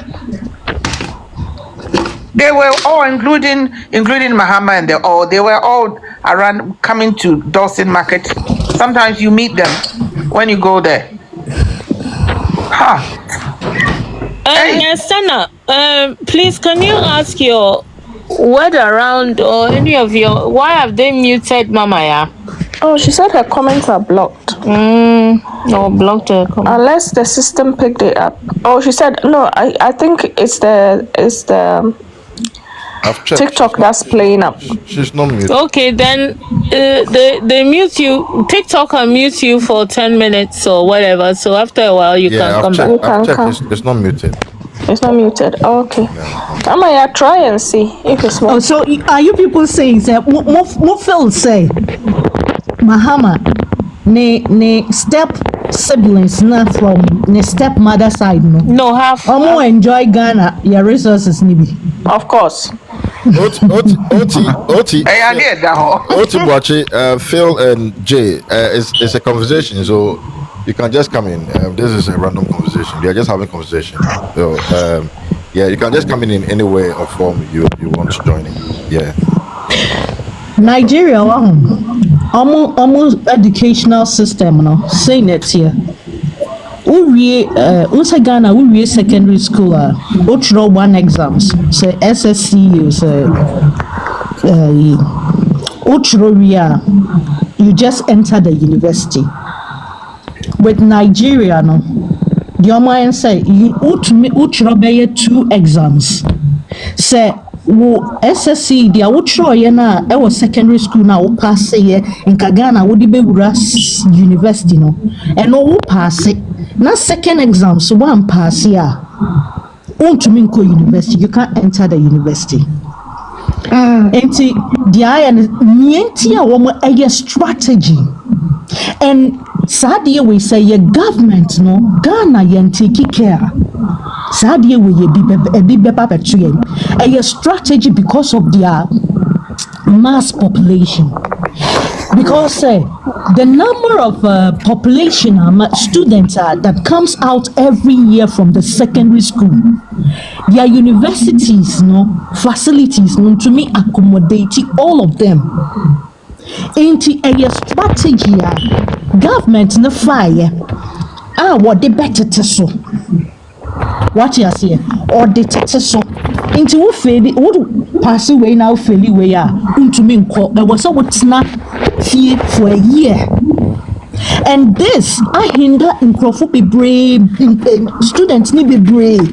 Speaker 1: They were all, including Mahama, and they were all around coming to Dawson Market. Sometimes you meet them when you go there.
Speaker 6: Sana, please, can you ask your word around or any of your, why have they muted Mama? Yeah?
Speaker 4: Oh, she said her comments are blocked.
Speaker 6: No, blocked her comments.
Speaker 4: Unless the system picked it up. Oh, she said no. I think it's the
Speaker 2: I've checked.
Speaker 4: TikTok that's playing up.
Speaker 2: She's not muted.
Speaker 6: Okay, then they mute you. TikTok can mute you for 10 minutes or whatever. So after a while, you can come back.
Speaker 2: I've checked. It's not muted.
Speaker 4: It's not muted. Oh, okay. I might try and see if it's not.
Speaker 5: Oh, so are you people saying that what Phil say? Mahama, ne step siblings not from ne stepmother side
Speaker 6: no half.
Speaker 5: Omo enjoy Ghana your resources nibi.
Speaker 4: Of course.
Speaker 2: Oti.
Speaker 1: Hey, I did that.
Speaker 2: Oti Boache, Phil and Jay, it's a conversation, so you can just come in. This is a random conversation. We are just having conversation. So you can just come in any way or form you want to join in. Yeah.
Speaker 5: Nigeria, almost educational system, saying it here. Unsa Ghana, we secondary school. Throw 1 exams. Say SSC, you just enter the university. With Nigeria, The mind say you utmi 2 exams. Say wo SSC dia wo try na e was secondary school na wo pass ye in Ghana wo di be wura university no. And no wo pass it. Na second exam so one pass ya. Untumi nko university, you can't enter the university. Enti dia ya nienti a wo a strategy. And sadly we say your government no Ghana take care. Sadly we a strategy because of their mass population. Because the number of population students that comes out every year from the secondary school, their universities, facilities, to me accommodate all of them. Into a strategy, government no fire. What they better to so. What you say? Or they so. Into who fail, would pass away now, fail away. Into me, there was a what's not here for a year. And this, I hinder in Prof be brave, students need be brave.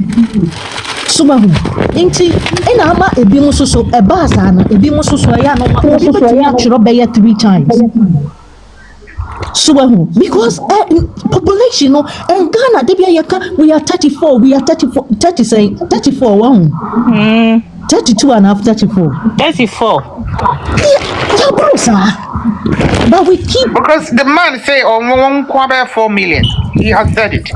Speaker 5: So, inti ina ama ebi muso so ebazana ebi muso so ya no ma 3 times. So because population no and Ghana we are 34 30 say 34 one 32 and after 34 but we keep
Speaker 1: because the man say oh 4 million. He has said it.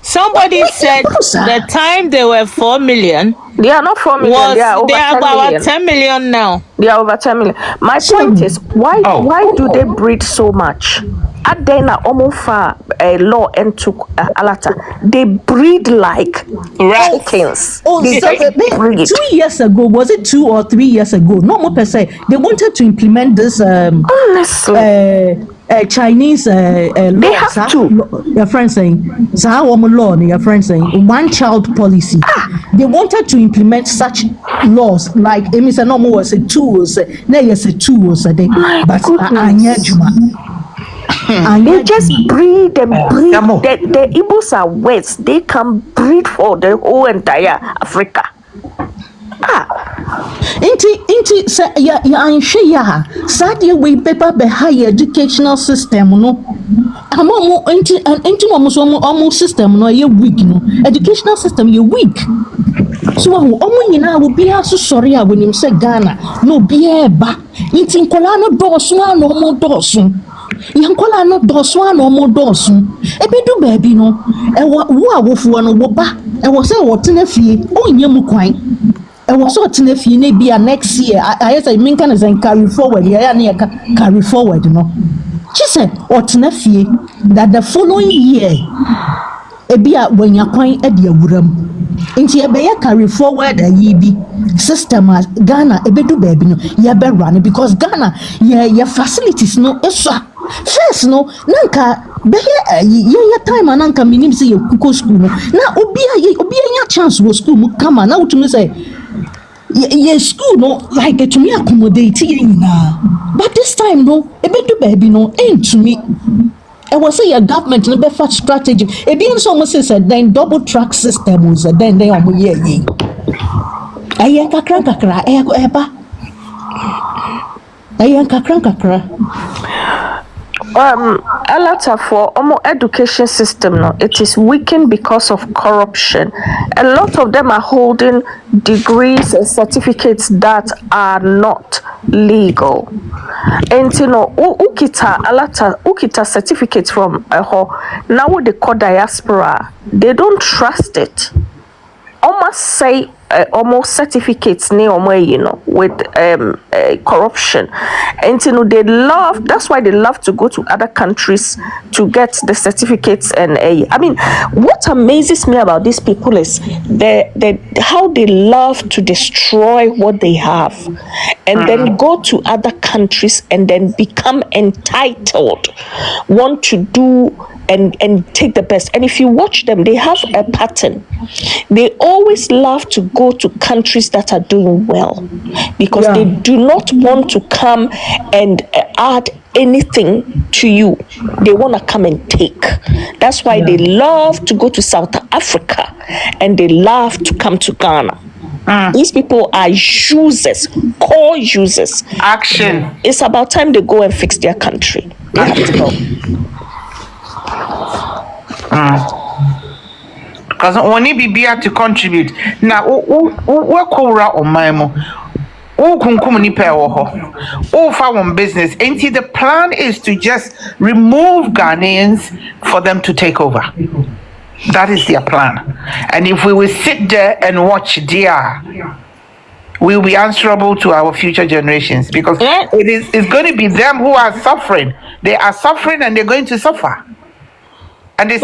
Speaker 6: Somebody said the time they were 4 million.
Speaker 4: They are not 4 million. They are over 10
Speaker 6: about
Speaker 4: million.
Speaker 6: 10 million now.
Speaker 4: They are over 10 million. My point is, why do they breed so much? At Dana Omofa law and took Alata. They breed like Rankins.
Speaker 5: They breed. 2 years ago, was it 2 or 3 years ago? No more per se. They wanted to implement this honestly. Chinese law.
Speaker 4: They have to.
Speaker 5: Your friend saying, law, your friend saying, one child policy. They wanted to implement such laws like Emi no more was a 2 was now yes a 2 was a day. But
Speaker 4: they just breed and breed. The Igbos are West. They can breed for the whole entire Africa.
Speaker 5: Inti say ya anhwe ya sadie we paper be higher educational system no amomo inti mo system no ye weak no educational system ye weak so omo nyina wo bia so sori a wonim say Ghana no bia ba inti nkola no doso a no mo doso yankola no doso a no mo doso ebedu baabi no wo awofuo no wo ba wo say wo tena fie onye mu kwan. And was so to be a next year. I say, Minkan is carry forward. Carry forward, She said, or Tnefi, that the following year, when you're quite at your room, into a bear carry forward a ye system as Ghana, a bit baby, you better run because Ghana, your facilities, no, first, no, Nanka, bear time and Nanka minim say your cuckoo school. Now, Obia chance was school come on now to me say. Yes, school no like to me accommodating but this time no a bit baby no ain't to me. I was say a government no be fat strategy. It being so much said then double track system was then they are ye. Ayanka kakra eba. Ayanka kakra.
Speaker 4: Alata for education system no, it is weakened because of corruption. A lot of them are holding degrees and certificates that are not legal. And ukita certificates from now they call diaspora, they don't trust it. Almost say almost certificates with corruption, and they love. That's why they love to go to other countries to get the certificates. And I mean, what amazes me about these people is how they love to destroy what they have, and then go to other countries and then become entitled, want to do and take the best. And if you watch them, they have a pattern. They always always love to go to countries that are doing well because they do not want to come and add anything to you. They want to come and take. That's why they love to go to South Africa and they love to come to Ghana. These people are users, core users.
Speaker 1: Action.
Speaker 4: It's about time they go and fix their country. They have to go.
Speaker 1: Because only be here to contribute. Now, what kora on my mo? Oh, kunkumuni pewoho. Oh, for one business. Ain't it? The plan is to just remove Ghanaians for them to take over. That is their plan. And if we will sit there and watch DR, we'll be answerable to our future generations because it's going to be them who are suffering. They are suffering and they're going to suffer. And it's,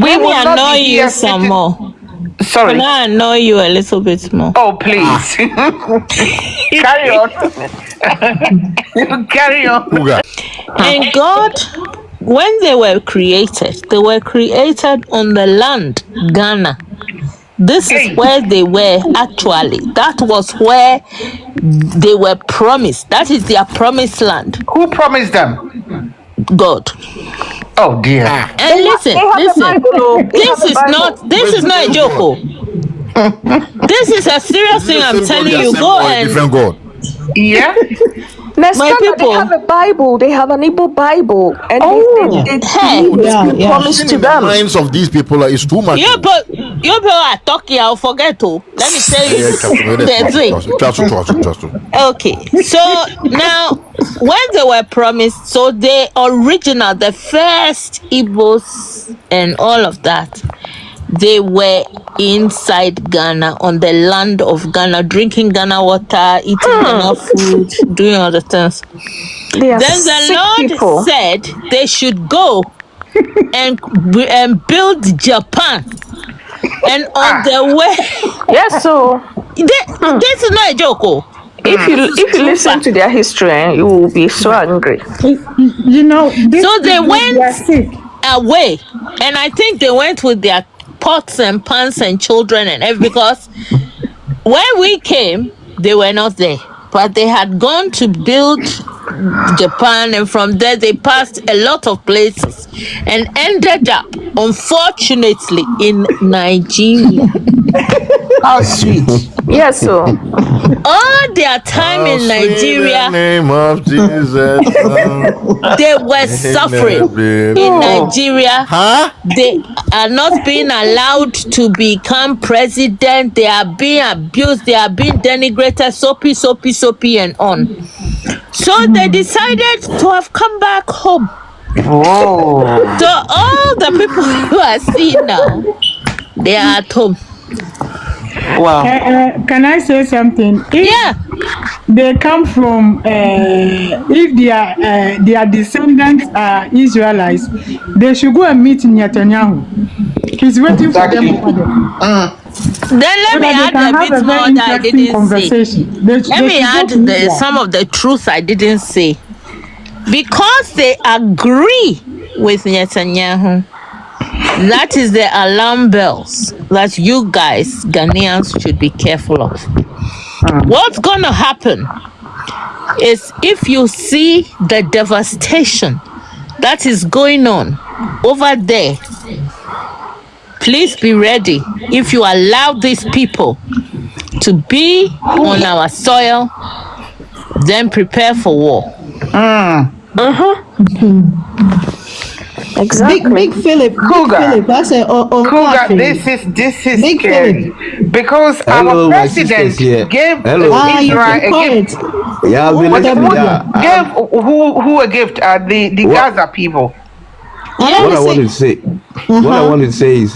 Speaker 6: we will annoy you some more.
Speaker 1: Sorry.
Speaker 6: Can I annoy you a little bit more?
Speaker 1: Oh, please. Carry on. Carry on.
Speaker 6: And God, when they were created on the land, Ghana. This is where they were actually. That was where they were promised. That is their promised land.
Speaker 1: Who promised them?
Speaker 6: God.
Speaker 1: Oh dear.
Speaker 6: And listen. This is not a joke. Oh. This is a serious thing. I'm telling you. Go and
Speaker 2: different God.
Speaker 1: Yeah.
Speaker 6: My people.
Speaker 4: They have a Bible. They have an Igbo Bible, and they promised to them.
Speaker 2: The minds of these people is too much.
Speaker 6: You people are talking. I'll forget to. Let me tell you the thing. Okay, so now when they were promised, so the first Igbos and all of that, they were inside Ghana, on the land of Ghana, drinking Ghana water, eating Ghana food, doing all the things. Then the Lord said they should go and build Japan. And on the way,
Speaker 4: yes, so
Speaker 6: this is not a joke. Oh.
Speaker 4: If you listen to their history, you will be so angry.
Speaker 5: You know,
Speaker 6: so they went away, and I think they went with their pots and pans and children and everything, because when we came, they were not there, but they had gone to build Japan, and from there they passed a lot of places and ended up, unfortunately, in Nigeria.
Speaker 1: How sweet.
Speaker 4: Yes, so
Speaker 6: all their time in Nigeria,
Speaker 2: Name of Jesus.
Speaker 6: they were suffering in Nigeria. They are not being allowed to become president. They are being abused. They are being denigrated, soapy, and on. So they decided to have come back home.
Speaker 1: Oh.
Speaker 6: So all the people who are seeing now, they are at home.
Speaker 1: Wow.
Speaker 7: Can I say something? If they come from, if their descendants are Israelites, they should go and meet Netanyahu. He's waiting for them over there.
Speaker 6: Then let me add a bit more that I didn't say. Let me add some of the truth I didn't say. Because they agree with Netanyahu, that is the alarm bells that you guys, Ghanaians, should be careful of. What's going to happen is, if you see the devastation that is going on over there, please be ready. If you allow these people to be on our soil, then prepare for war.
Speaker 4: exactly.
Speaker 5: Big Philip. That's a
Speaker 1: Cougar, this is
Speaker 5: Big
Speaker 1: scary.
Speaker 5: Philip.
Speaker 1: Because our president gave Israel a gift.
Speaker 8: Yeah,
Speaker 1: Gave who a gift? The Gaza people.
Speaker 8: What I want to say is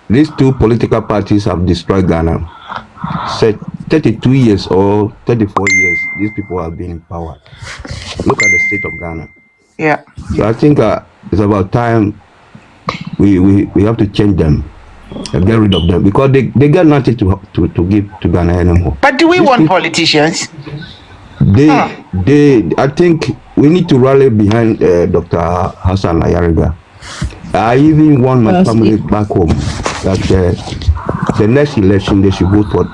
Speaker 8: these two political parties have destroyed Ghana. 32 years or 34 years, these people have been in power. Look at the state of Ghana.
Speaker 1: Yeah.
Speaker 8: So I think it's about time we have to change them and get rid of them, because they got nothing to give to Ghana anymore.
Speaker 1: But do we want politicians?
Speaker 8: I think we need to rally behind Dr. Hassan Ayariga. I even want my family back home that the next election they should vote for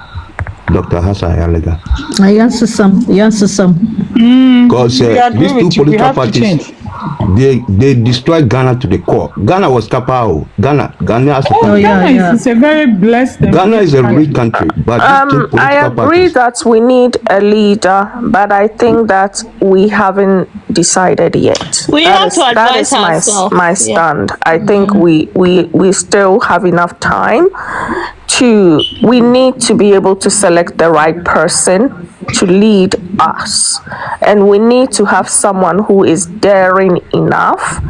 Speaker 8: Dr. Hassan Yalega.
Speaker 5: I answer some.
Speaker 8: Because
Speaker 7: We agree
Speaker 8: these two
Speaker 7: with you. We
Speaker 8: political
Speaker 7: have to
Speaker 8: parties,
Speaker 7: change.
Speaker 8: they destroyed Ghana to the core. Ghana was capable. Ghana has a
Speaker 7: Oh,
Speaker 5: yeah,
Speaker 7: Ghana
Speaker 5: yeah.
Speaker 7: is a very blessed. and
Speaker 8: Ghana is a
Speaker 7: country.
Speaker 8: rich country, but these two
Speaker 4: I
Speaker 8: political
Speaker 4: agree
Speaker 8: parties.
Speaker 4: that we need a leader, but I think that we haven't decided yet.
Speaker 6: We
Speaker 4: That
Speaker 6: have
Speaker 4: is-
Speaker 6: to
Speaker 4: that
Speaker 6: advise
Speaker 4: is
Speaker 6: ourselves.
Speaker 4: my
Speaker 6: Yeah.
Speaker 4: stand. I think we still have enough time we need to be able to select the right person to lead us. And we need to have someone who is daring enough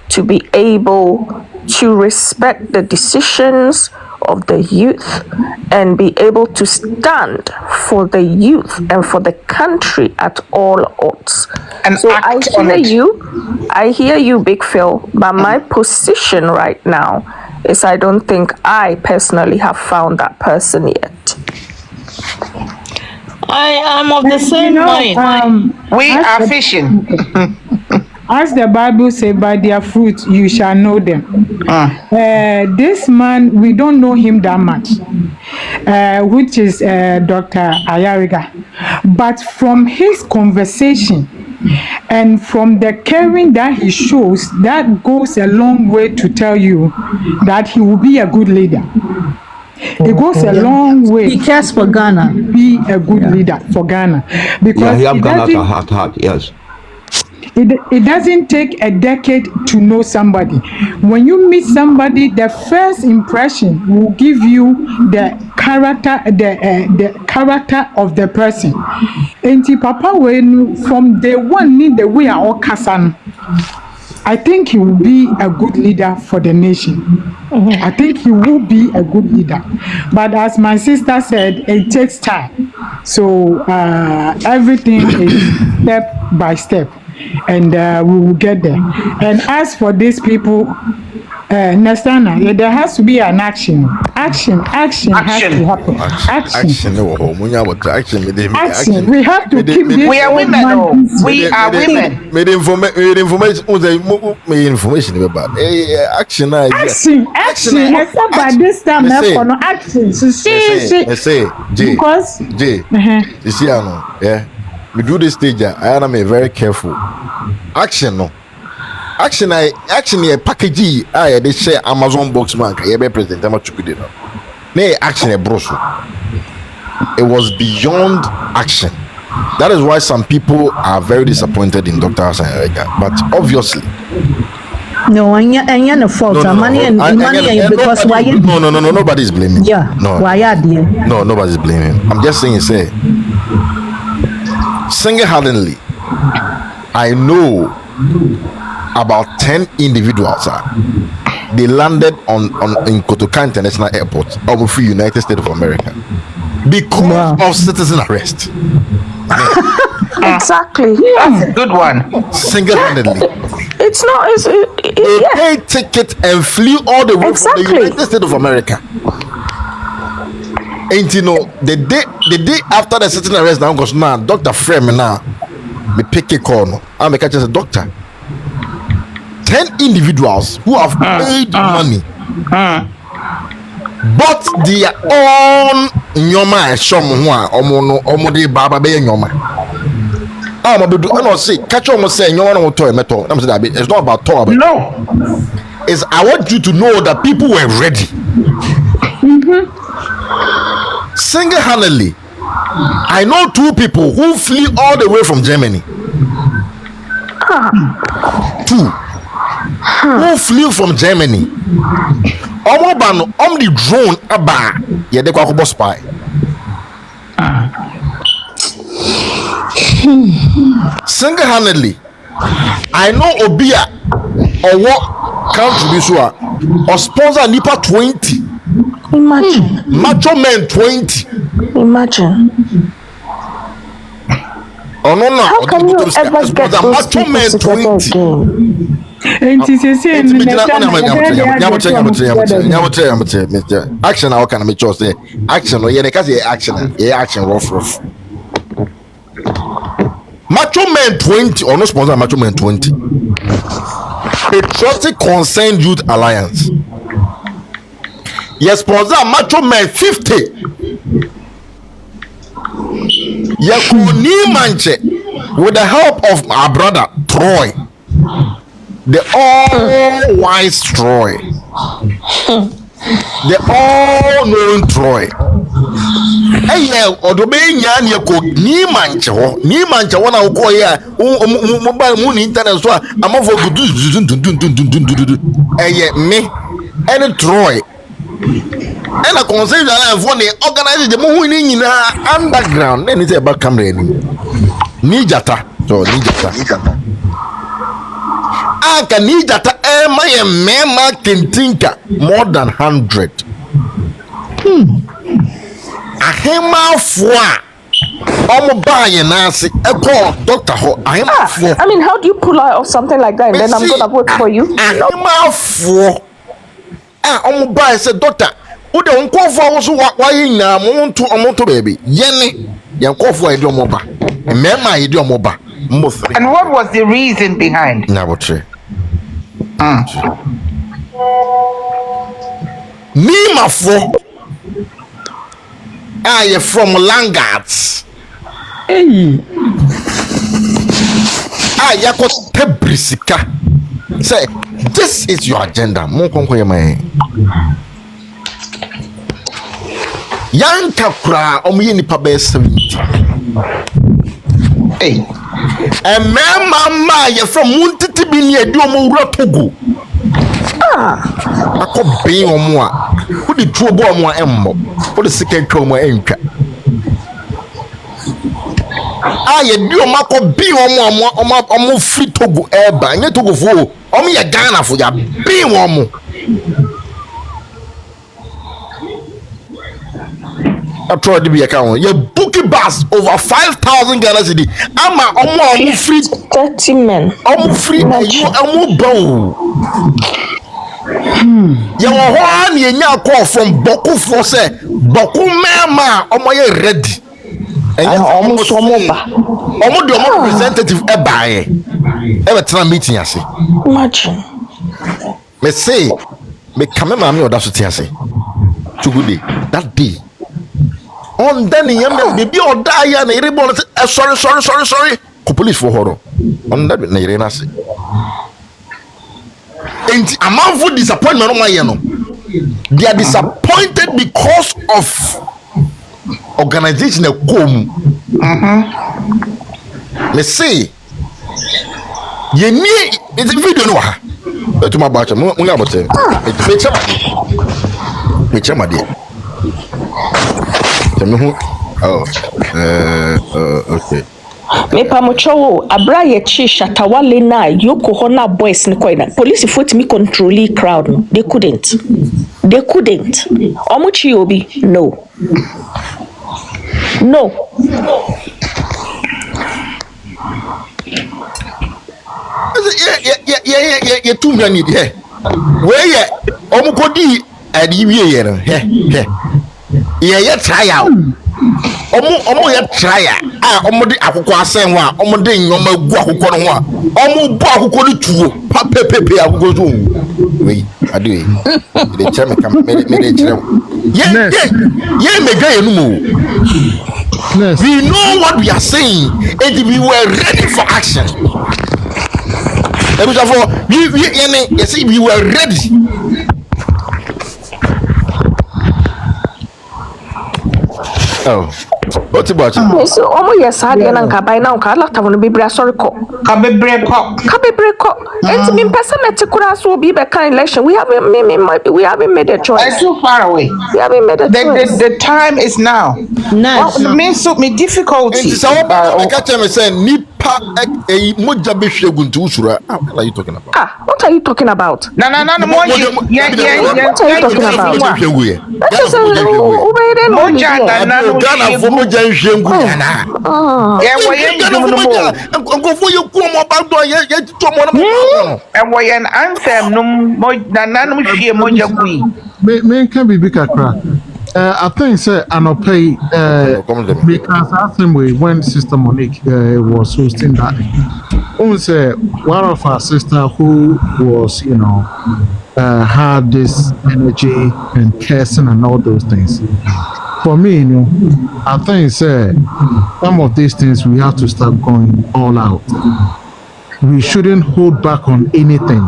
Speaker 4: to be able to respect the decisions of the youth and be able to stand for the youth and for the country at all odds.
Speaker 1: And
Speaker 4: So
Speaker 1: act on it.
Speaker 4: I hear you, Big Phil, but my position right now is I don't think I personally have found that person yet.
Speaker 6: I am of the same mind.
Speaker 1: We
Speaker 7: as
Speaker 1: are
Speaker 7: the-
Speaker 1: fishing.
Speaker 7: As the Bible says, by their fruit you shall know them. This man, we don't know him that much, which is Dr. Ayariga. But from his conversation and from the caring that he shows, that goes a long way to tell you that he will be a good leader. It goes a long way.
Speaker 5: He cares for Ghana.
Speaker 7: Be a good leader for Ghana, because
Speaker 8: Yeah, he have
Speaker 7: it
Speaker 8: Ghana
Speaker 7: doesn't-
Speaker 8: at heart, yes.
Speaker 7: it doesn't take a decade to know somebody. When you meet somebody, the first impression will give you the character, the character of the person. Enti Papa, when from day one, need the way all kasan. I think he will be a good leader for the nation. I think he will be a good leader. But as my sister said, it takes time. So everything is step by step. And we will get there. And as for these people, Nestana, there has to be an action. Action has to happen.
Speaker 2: Action. No,
Speaker 7: Action. We have to keep this.
Speaker 1: We are women,
Speaker 7: man
Speaker 1: oh.
Speaker 7: busy.
Speaker 1: We are women.
Speaker 2: Made information about action.
Speaker 7: Action. Except by this time, for no action. So see. Because
Speaker 2: you see, yeah. We do this stage. I am very careful. Action, no. Action, a package. They share Amazon box man. I be president. I'm action a broso. It was beyond action. That is why some people are very disappointed in Dr. Hassan Yalega. But obviously,
Speaker 5: No, and you're no fault. Money because why?
Speaker 2: No, nobody's blaming.
Speaker 5: Yeah.
Speaker 2: No.
Speaker 5: Why are there?
Speaker 2: No, nobody's blaming. I'm just saying, say, single-handedly, I know about 10 individuals. They landed in Kotoka International Airport of the United States of America because of citizen arrest.
Speaker 4: Exactly.
Speaker 1: That's a good one.
Speaker 2: Single-handedly.
Speaker 4: It's not.
Speaker 2: They paid ticket and flew all the way from the
Speaker 4: Exactly.
Speaker 2: United States of America. And you know, the day after the citizen arrest, now goes now, Dr. Frem now, me pick a call. No, I make a doctor. 10 individuals who have paid money, but their own nyoma someone omo baba be nyoma. I'm not say catch on say nyoma no toy metal. I'm saying it's not about toy.
Speaker 1: No.
Speaker 2: Is I want you to know that people were ready. Single-handedly, I know 2 people who flew all the way from Germany. 2 who flew from Germany. The drone aba. Yeah, they go to spy. Single-handedly, I know Obia or what country be sure or sponsor Nipa 20.
Speaker 4: Imagine.
Speaker 2: Macho men 20.
Speaker 4: Imagine.
Speaker 2: Oh no.
Speaker 4: How can you ever get those
Speaker 2: macho
Speaker 4: people
Speaker 2: men
Speaker 4: together
Speaker 2: 20.
Speaker 4: again?
Speaker 2: Action how can I make sure say action no yeah action rough. Macho men 20 or no sponsor macho men 20. Patriotic Concerned Youth Alliance. Yes, sponsor Macho Man 50. Yakuni Manche with the help of our brother Troy. The all-wise Troy. The all-knowing Troy. Hey, Odobe Yan Yako, Nimancho, one of Koya, mobile moon internet, so I'm over to do. Hey, me, and Troy. And I consider that I've organized the moon in underground. Then it's about camera. Nijata. So, Nijata. I can need that my mema can think more than 100. I hema for buying nasi a call Dr. Ho. I
Speaker 4: mean, how do you pull out something like that and then I'm gonna vote for you?
Speaker 2: I hema for buy said doctor. Who don't call for us why in a monto baby? Yenny, yan call for a domoba. And mema idiomoba.
Speaker 1: And what was the reason behind?
Speaker 2: Nabotri. Nima for I from Langards.
Speaker 7: Hey.
Speaker 2: I got Tebrisika. Say, this is your agenda. Yanka kura omuye nipa be 70. Hey. And mama you from Muntiti bi ne adu omo wura Togo. Akọ ben omo a. Who the trouble omo emmo. Who the second omo entwa. Ye du omo akọ ben omo free Togo eba. Nye Togo fo. Omo ye Ghana fo ya ben omo. I tried to be a count. Your bookie bus over 5,000 Ghana cedi. Ama omo free
Speaker 4: 30 men.
Speaker 2: Omo free you omo bow. You one ye nya call from Boku for say Boku mema omo ye ready. And omo so ba. Omo do omo representative e bae. E be try meeting ase.
Speaker 4: Imagine.
Speaker 2: Me say me come ma me oda so ti ase. To good day. That day. On then the baby or die and a reborn. Sorry. Police for horror. On that Nirena say. And a man for disappointment on my yano. They are disappointed because of organization of come. Let's say you need it's a video no. To my batch, Munga about it. It's my dear. Okay.
Speaker 4: Me pamocho abra ye chi shatawale na yoko hona boys ni koina. Police fought me control crowd. They couldn't. Omuchi obi no.
Speaker 2: Yeah, too many here. Where ye omukodi adiwie ye no. Yeah, try out. Omo ye try omo de akoko asen wa omo de nyoma gu akoko no ho omo bu akoko ni tuo pepe akoko so we ade dey tell me come me dey tell yeah me gay no mo. We know what we are saying and we were ready for action. We were ready. Oh, what's about you?
Speaker 4: So, almost yes, I didn't by now. Carla, I want to be brasorico.
Speaker 1: Kabebre ko.
Speaker 4: It's been pessimetical will be back election. We haven't made a choice.
Speaker 1: It's too far away.
Speaker 4: We haven't made a choice.
Speaker 1: The time is now.
Speaker 6: Nice.
Speaker 1: Well, means me difficulty.
Speaker 2: It's all about I catch him saying nipa moja besheguntu usura. What are you talking about?
Speaker 4: What are you talking about?
Speaker 1: No.
Speaker 4: What are you talking about? That is
Speaker 2: Ghana for moja nshengu Ghana.
Speaker 1: Yeah, and we an anthem no nanum hwie moja kui.
Speaker 9: Me can be big crack. I think say Anopay because the same way when Sister Monique was hosting that. Say one of our sister who was, had this energy and cursing and all those things. For me, I think some of these things we have to start going all out. We shouldn't hold back on anything.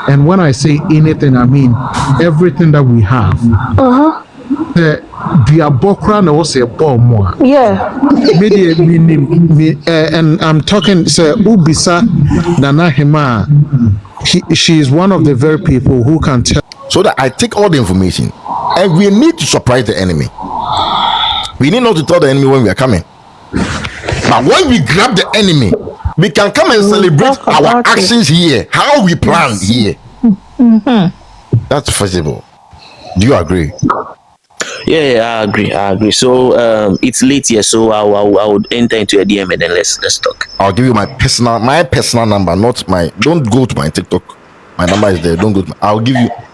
Speaker 9: And when I say anything, I mean everything that we have. And I'm talking Ubisa Nana Hema. She is one of the very people who can tell.
Speaker 2: So that I take all the information, and we need to surprise the enemy. We need not to tell the enemy when we are coming. But when we grab the enemy, we can come and celebrate our actions here, how we plan here. That's feasible. Do you agree?
Speaker 10: Yeah, I agree. So it's late here, so I would enter into a DM and then let's talk.
Speaker 2: I'll give you my personal number, not my. Don't go to my TikTok. My number is there. Don't go to.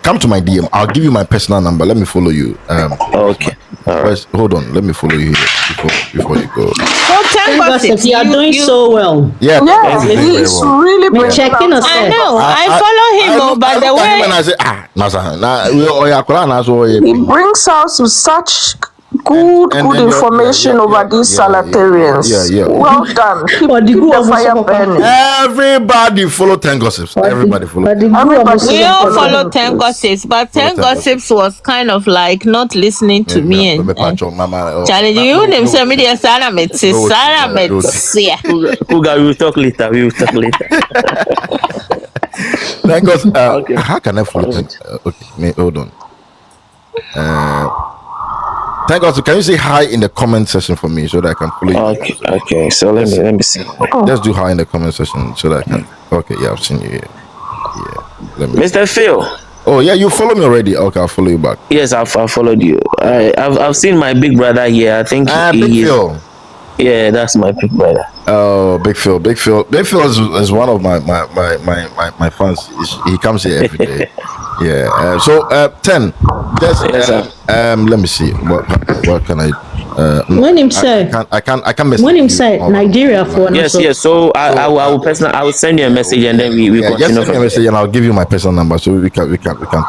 Speaker 2: Come to my DM. I'll give you my personal number. Let me follow you.
Speaker 10: Okay. All right.
Speaker 2: Hold on. Let me follow you here before you go.
Speaker 5: You are doing so well.
Speaker 2: Yeah.
Speaker 5: He's really checking us.
Speaker 6: I know. I follow him, but the way
Speaker 1: He brings us with such good information over these Salatarians. Well done. Keep the fire burning.
Speaker 2: Everybody follow 10 gossips. Everybody follow.
Speaker 6: we all follow 10 gossips, but 10 gossips was kind of like not listening to me and challenge you. Name say me the Sarah yeah.
Speaker 10: Uga, we will talk later.
Speaker 2: Thank God. How can I follow 10? Okay, hold on. Thank God. So can you say hi in the comment section for me so that I can follow you?
Speaker 10: Okay. So let me see.
Speaker 2: Let's do hi in the comment section so that I can. Okay, yeah, I've seen you here. Yeah.
Speaker 10: Mr. Phil.
Speaker 2: Oh yeah, you follow me already. Okay, I'll follow you back.
Speaker 10: Yes, I've followed you. I've seen my big brother here. I think
Speaker 2: Big Phil.
Speaker 10: Yeah, that's my big brother.
Speaker 2: Oh, Big Phil. Big Phil is one of my fans. He comes here every day. Yeah. So 10. Just let me see. What can I?
Speaker 5: When him say,
Speaker 2: I can message
Speaker 5: when him
Speaker 2: you
Speaker 5: say
Speaker 2: on-
Speaker 5: Nigeria for
Speaker 10: Yes. So I will send you a message and then we
Speaker 2: Yeah, just
Speaker 10: continue.
Speaker 2: send me a message and I'll give you my personal number so we can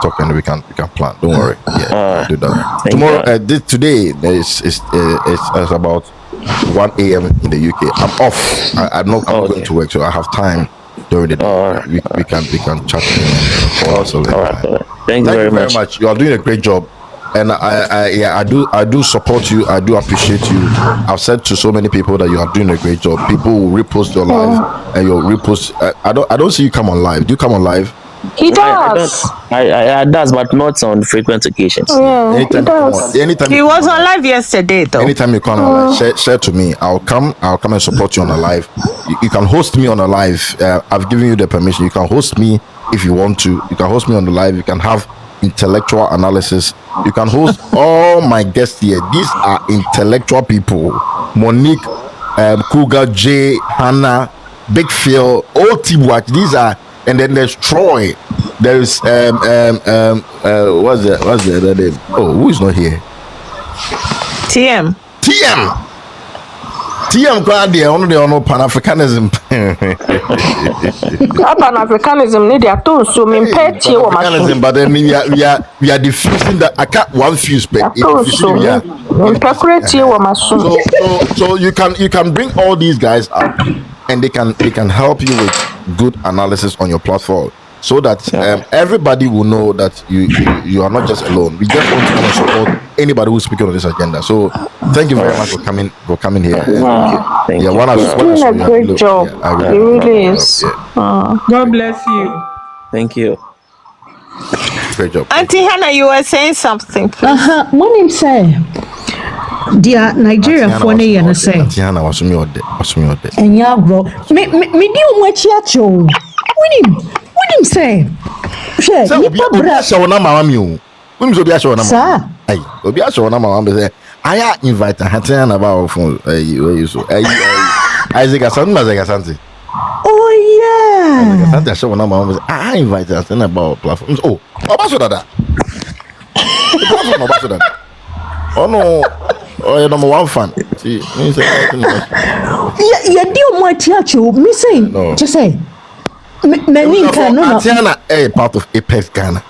Speaker 2: talk and we can plan. Don't worry. Yeah, do that.
Speaker 10: Thank
Speaker 2: Tomorrow,
Speaker 10: you.
Speaker 2: today it's about 1 a.m. in the UK. I'm off. I'm not going to work, so I have time during the day.
Speaker 10: Right.
Speaker 2: We can chat.
Speaker 10: All right. Thank you very much.
Speaker 2: You are doing a great job. And I do support you. I do appreciate you. I've said to so many people that you are doing a great job. People will repost your live and you'll repost. I don't see you come on live. Do you come on live?
Speaker 1: He does.
Speaker 10: I does, but not on frequent occasions.
Speaker 1: Yeah, he does.
Speaker 2: Anytime
Speaker 6: he was on live yesterday though.
Speaker 2: Anytime you come on live, share to me. I'll come and support you on a live. You can host me on a live. I've given you the permission. You can host me if you want to. You can host me on the live. You can have intellectual analysis. You can host all my guests here. These are intellectual people. Monique, Cougar, J, Hannah, Big Phil, all Team Watch. These are, and then there's Troy. There's what's the other name? Oh, who is not here?
Speaker 6: TM.
Speaker 2: Glad they are Pan-Africanism.
Speaker 1: Pan-Africanism need their tools so mean petty or
Speaker 2: Pan-Africanism, but then we are diffusing that. I can't one fuse so you can bring all these guys up and they can help you with good analysis on your platform so that everybody will know that you are not just alone. We just want to come and support anybody who's speaking on this agenda. So thank you very much for coming here.
Speaker 10: Thank you.
Speaker 1: He's doing a great job. He really is.
Speaker 7: God bless you.
Speaker 10: Thank you.
Speaker 2: Great job.
Speaker 6: Auntie Hannah, you were saying something.
Speaker 5: When him say, dear Nigeria for ne yana say,
Speaker 2: Tiana was me or there.
Speaker 5: and ya bro, me di much yacho. When him say, share, nipa bra.
Speaker 2: So na mama mi o. When so be show na
Speaker 5: Sir.
Speaker 2: mama. Ai, obi show na mama be say, I invite Tiana about phone. Where so. Isaac Asante.
Speaker 5: Oh yeah.
Speaker 2: Asante show na mama say, I invite Tiana about platform. Oh, about that. Oh no. Oh, you're number one fan. See, me say
Speaker 5: Yeah, di much yacho. Me say, just say. Many can no.
Speaker 2: Tiana, part of Apex Ghana.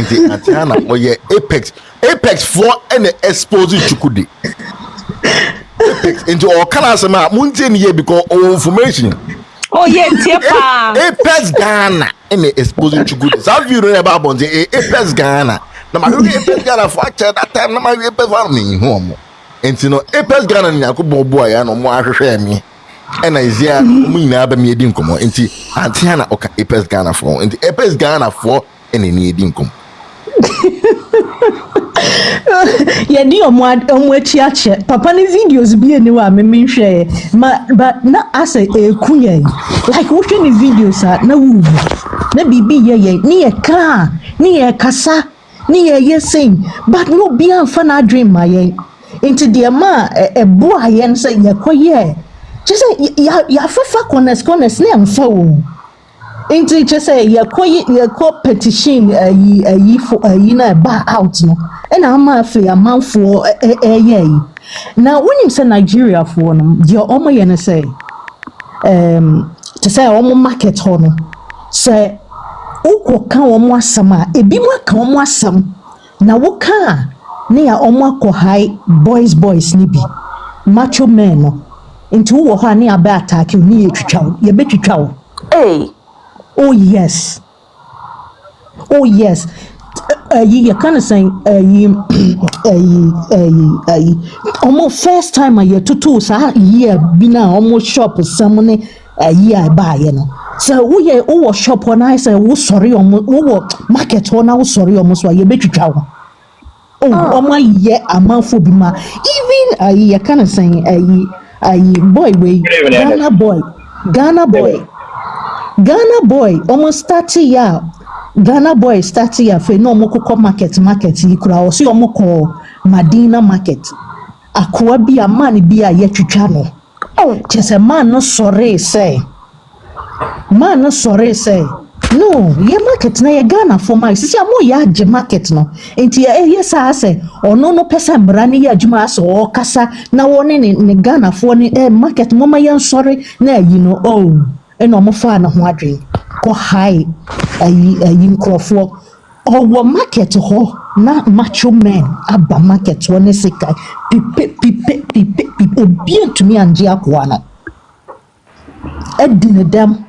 Speaker 2: Antiana or ye apex for any exposing chukudi. Apex into all colors of mountain here because all information.
Speaker 6: Oh yeah, Tepa.
Speaker 2: Apex Ghana any exposing chukudi. Some you know about the Apex Ghana. No my Apex Ghana for that time no my Apex for me home. And you know Apex Ghana ni akubo boy ya no mo ahwehwe me. And I say mu nyina ba me edi nkomo. Enti Antiana oka Apex Ghana for. Enti Apex Ghana for any ni edi nkomo.
Speaker 5: Yeah, dear Mwachiache, Papa ni videos be anywhere, me share. But not as a kuye. Like watching the videos at na woo. Na bibi ye, ni a car, ni a kasa, ni a yes sing. But no be a fun I dream my ye. Into the ma a boy and say ya koye. Just say ya fafa corners ne am so. Into just say ya petition yi na ba out no and I'm a man for now when you say Nigeria for no your omo ye say to say omo market hono say uko kan omo asama ebi mo kan omo asam na wo kan ne ya omo akọ boys ni bi macho men no into wo ha ne aba attack ni ye betwitwa wo
Speaker 4: Hey.
Speaker 5: Oh yes. You kind of saying almost first time a year to so year be now almost shop someone a year buy you know. So we shop when I say sorry market when I sorry almost why you bet you travel. Oh my year amount for be ma even you kind of saying boy way Ghana boy almost 30 year Ghana boy 30 year fe no moko market yikura o si omoko Madina market akwa bi a man bi a yetwitwa no chese man no sorry say no ye market na ye Ghana for my sisi amo ya age market no enti ye sa say ono no pesa mbrani ya adwuma aso o kasa na woni ne Ghana for ni market mama yan sorry na you know and no fa na ho adwen ko high nkrofo owo market ho na macho men aba market ho ne sika pipe obi antumi anje akwa na edine dem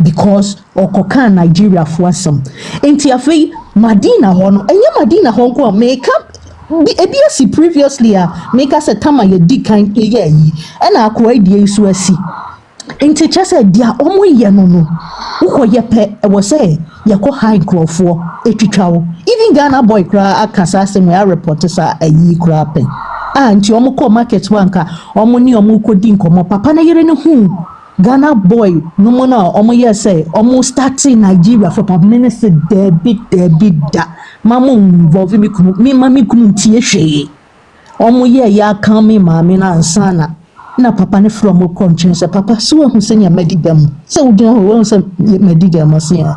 Speaker 5: because okoka Nigeria for asem enti afei Madina ho no enye Madina ho nko make ebi asi previously make us a tama ye di kan ye yi na akwa die so asi Inti chese dia omo ye no uko ye pe e wo say ye ko high crofo etwitwa wo even Ghana boy kra akasa asem we report sa ayi kra pe nti omo ko market wanka omo ni omo ko di nkomo papa na yere ne hu Ghana boy no mo na omo ye say omo starting Nigeria for papa minister David da mama involve me kunu me mama kunu tie hwe omo ye ya kan me mama na ansana na papa ne from conscience papa so hu senya medidam so udina ho so medidam asia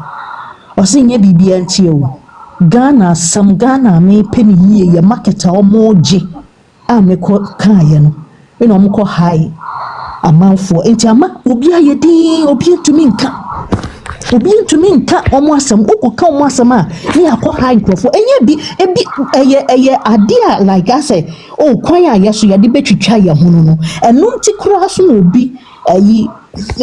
Speaker 5: o senya bibia ntie o Ghana sam Ghana me peni ye market o moje a me ko kan ye no e no mo ko high amanfo enti ama obi aye din obi ntumi nka omo asam ukoka omo asam a ni akọ high crofo enye bi eye adea like I say kwan a yeso ye de betwitwa ye ho no enu nti kura so no obi ayi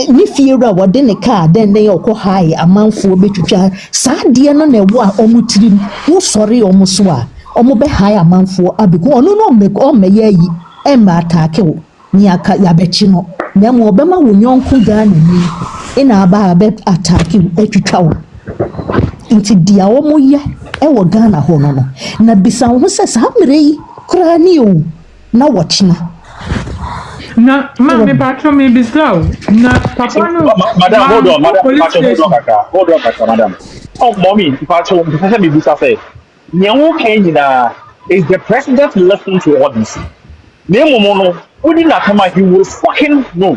Speaker 5: ni fiera wode ne car den ne okọ high amanfo betwitwa saa de no na ewo a omo tirim wo sori omo so a omo be high amanfo abiko ono no me ye yi emba attack wo ni aka ya bechi no na mo obema wo nyonko Ghana ni ina aba attack etwitwa wo nti dia wo mo ye e wo Ghana ho no na bisa wo se sa mere yi kura ni o na watchina
Speaker 7: na ma me patro me bisa na papa no
Speaker 11: madam hold on madam oh mommy patro me bisa say nyawo kan nyina is the president listening to all this name no wouldn't not come out, he will fucking know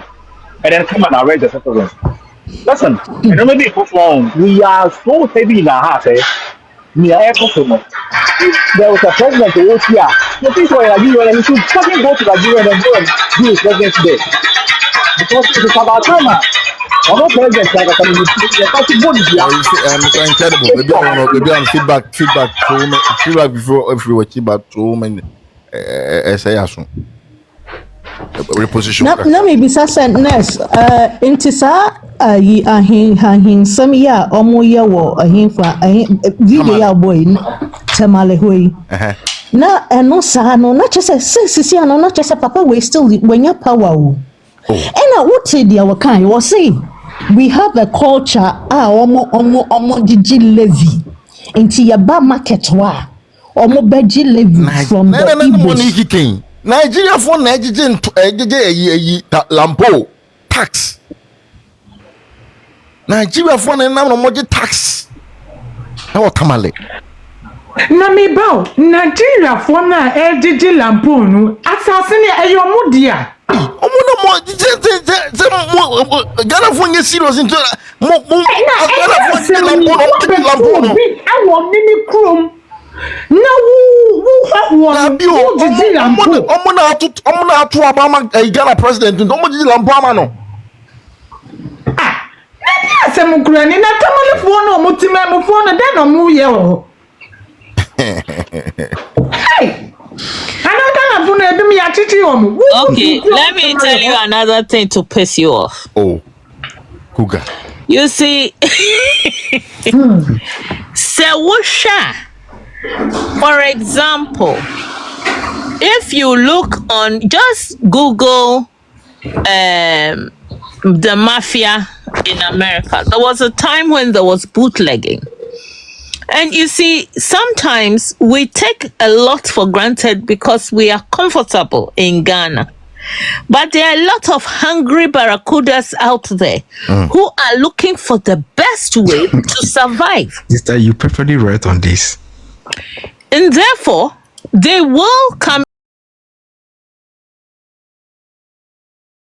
Speaker 11: and then come and arrest the citizens. Listen, and maybe it's wrong. We are so heavy in our heart, we are echo. There was a president who was here. The people in Nigeria, he should fucking go to Nigeria and go and do his president today. Because it is about time. I'm not president like I mean, you're talking about this.
Speaker 2: Mr. Incredible. Maybe on feedback to me, feedback before if you were feedback to me. Say reposition.
Speaker 5: Na me bisa sentness inti sa ahin some ya omo ye wo ahin fa video ya boy Tamale hoyi na eno sa no na chese sisi ano na chese papa we still when ya power o and what say dia wa kan you say we have a culture omo gigi levy inti ya ba market wa omo beji levy from the Igbos.
Speaker 2: Nigeria for Nigeria lampo tax. Nigeria for na tax. How Tamale?
Speaker 7: Na me bow Nigeria for na lampo no assassin eyomo dia.
Speaker 2: Omo no mo Ghana for nye serious into Ghana for lampo.
Speaker 7: I want mini chrome. Na who did lampo?
Speaker 2: Omuna atu Obama Ghana president. Omo did lampo amano.
Speaker 7: Ah, na asem kurani na Tamale phone no mutima mo phone den no mu ye ho. Hey.
Speaker 6: Okay, let me tell you another thing to piss you off.
Speaker 2: Oh, Kuga.
Speaker 6: You see, Sewusha, for example, if you look on, just Google the mafia in America. There was a time when there was bootlegging. And you see, sometimes we take a lot for granted because we are comfortable in Ghana. But there are a lot of hungry barracudas out there who are looking for the best way to survive.
Speaker 12: Sister, you perfectly right on this.
Speaker 6: And therefore, they will come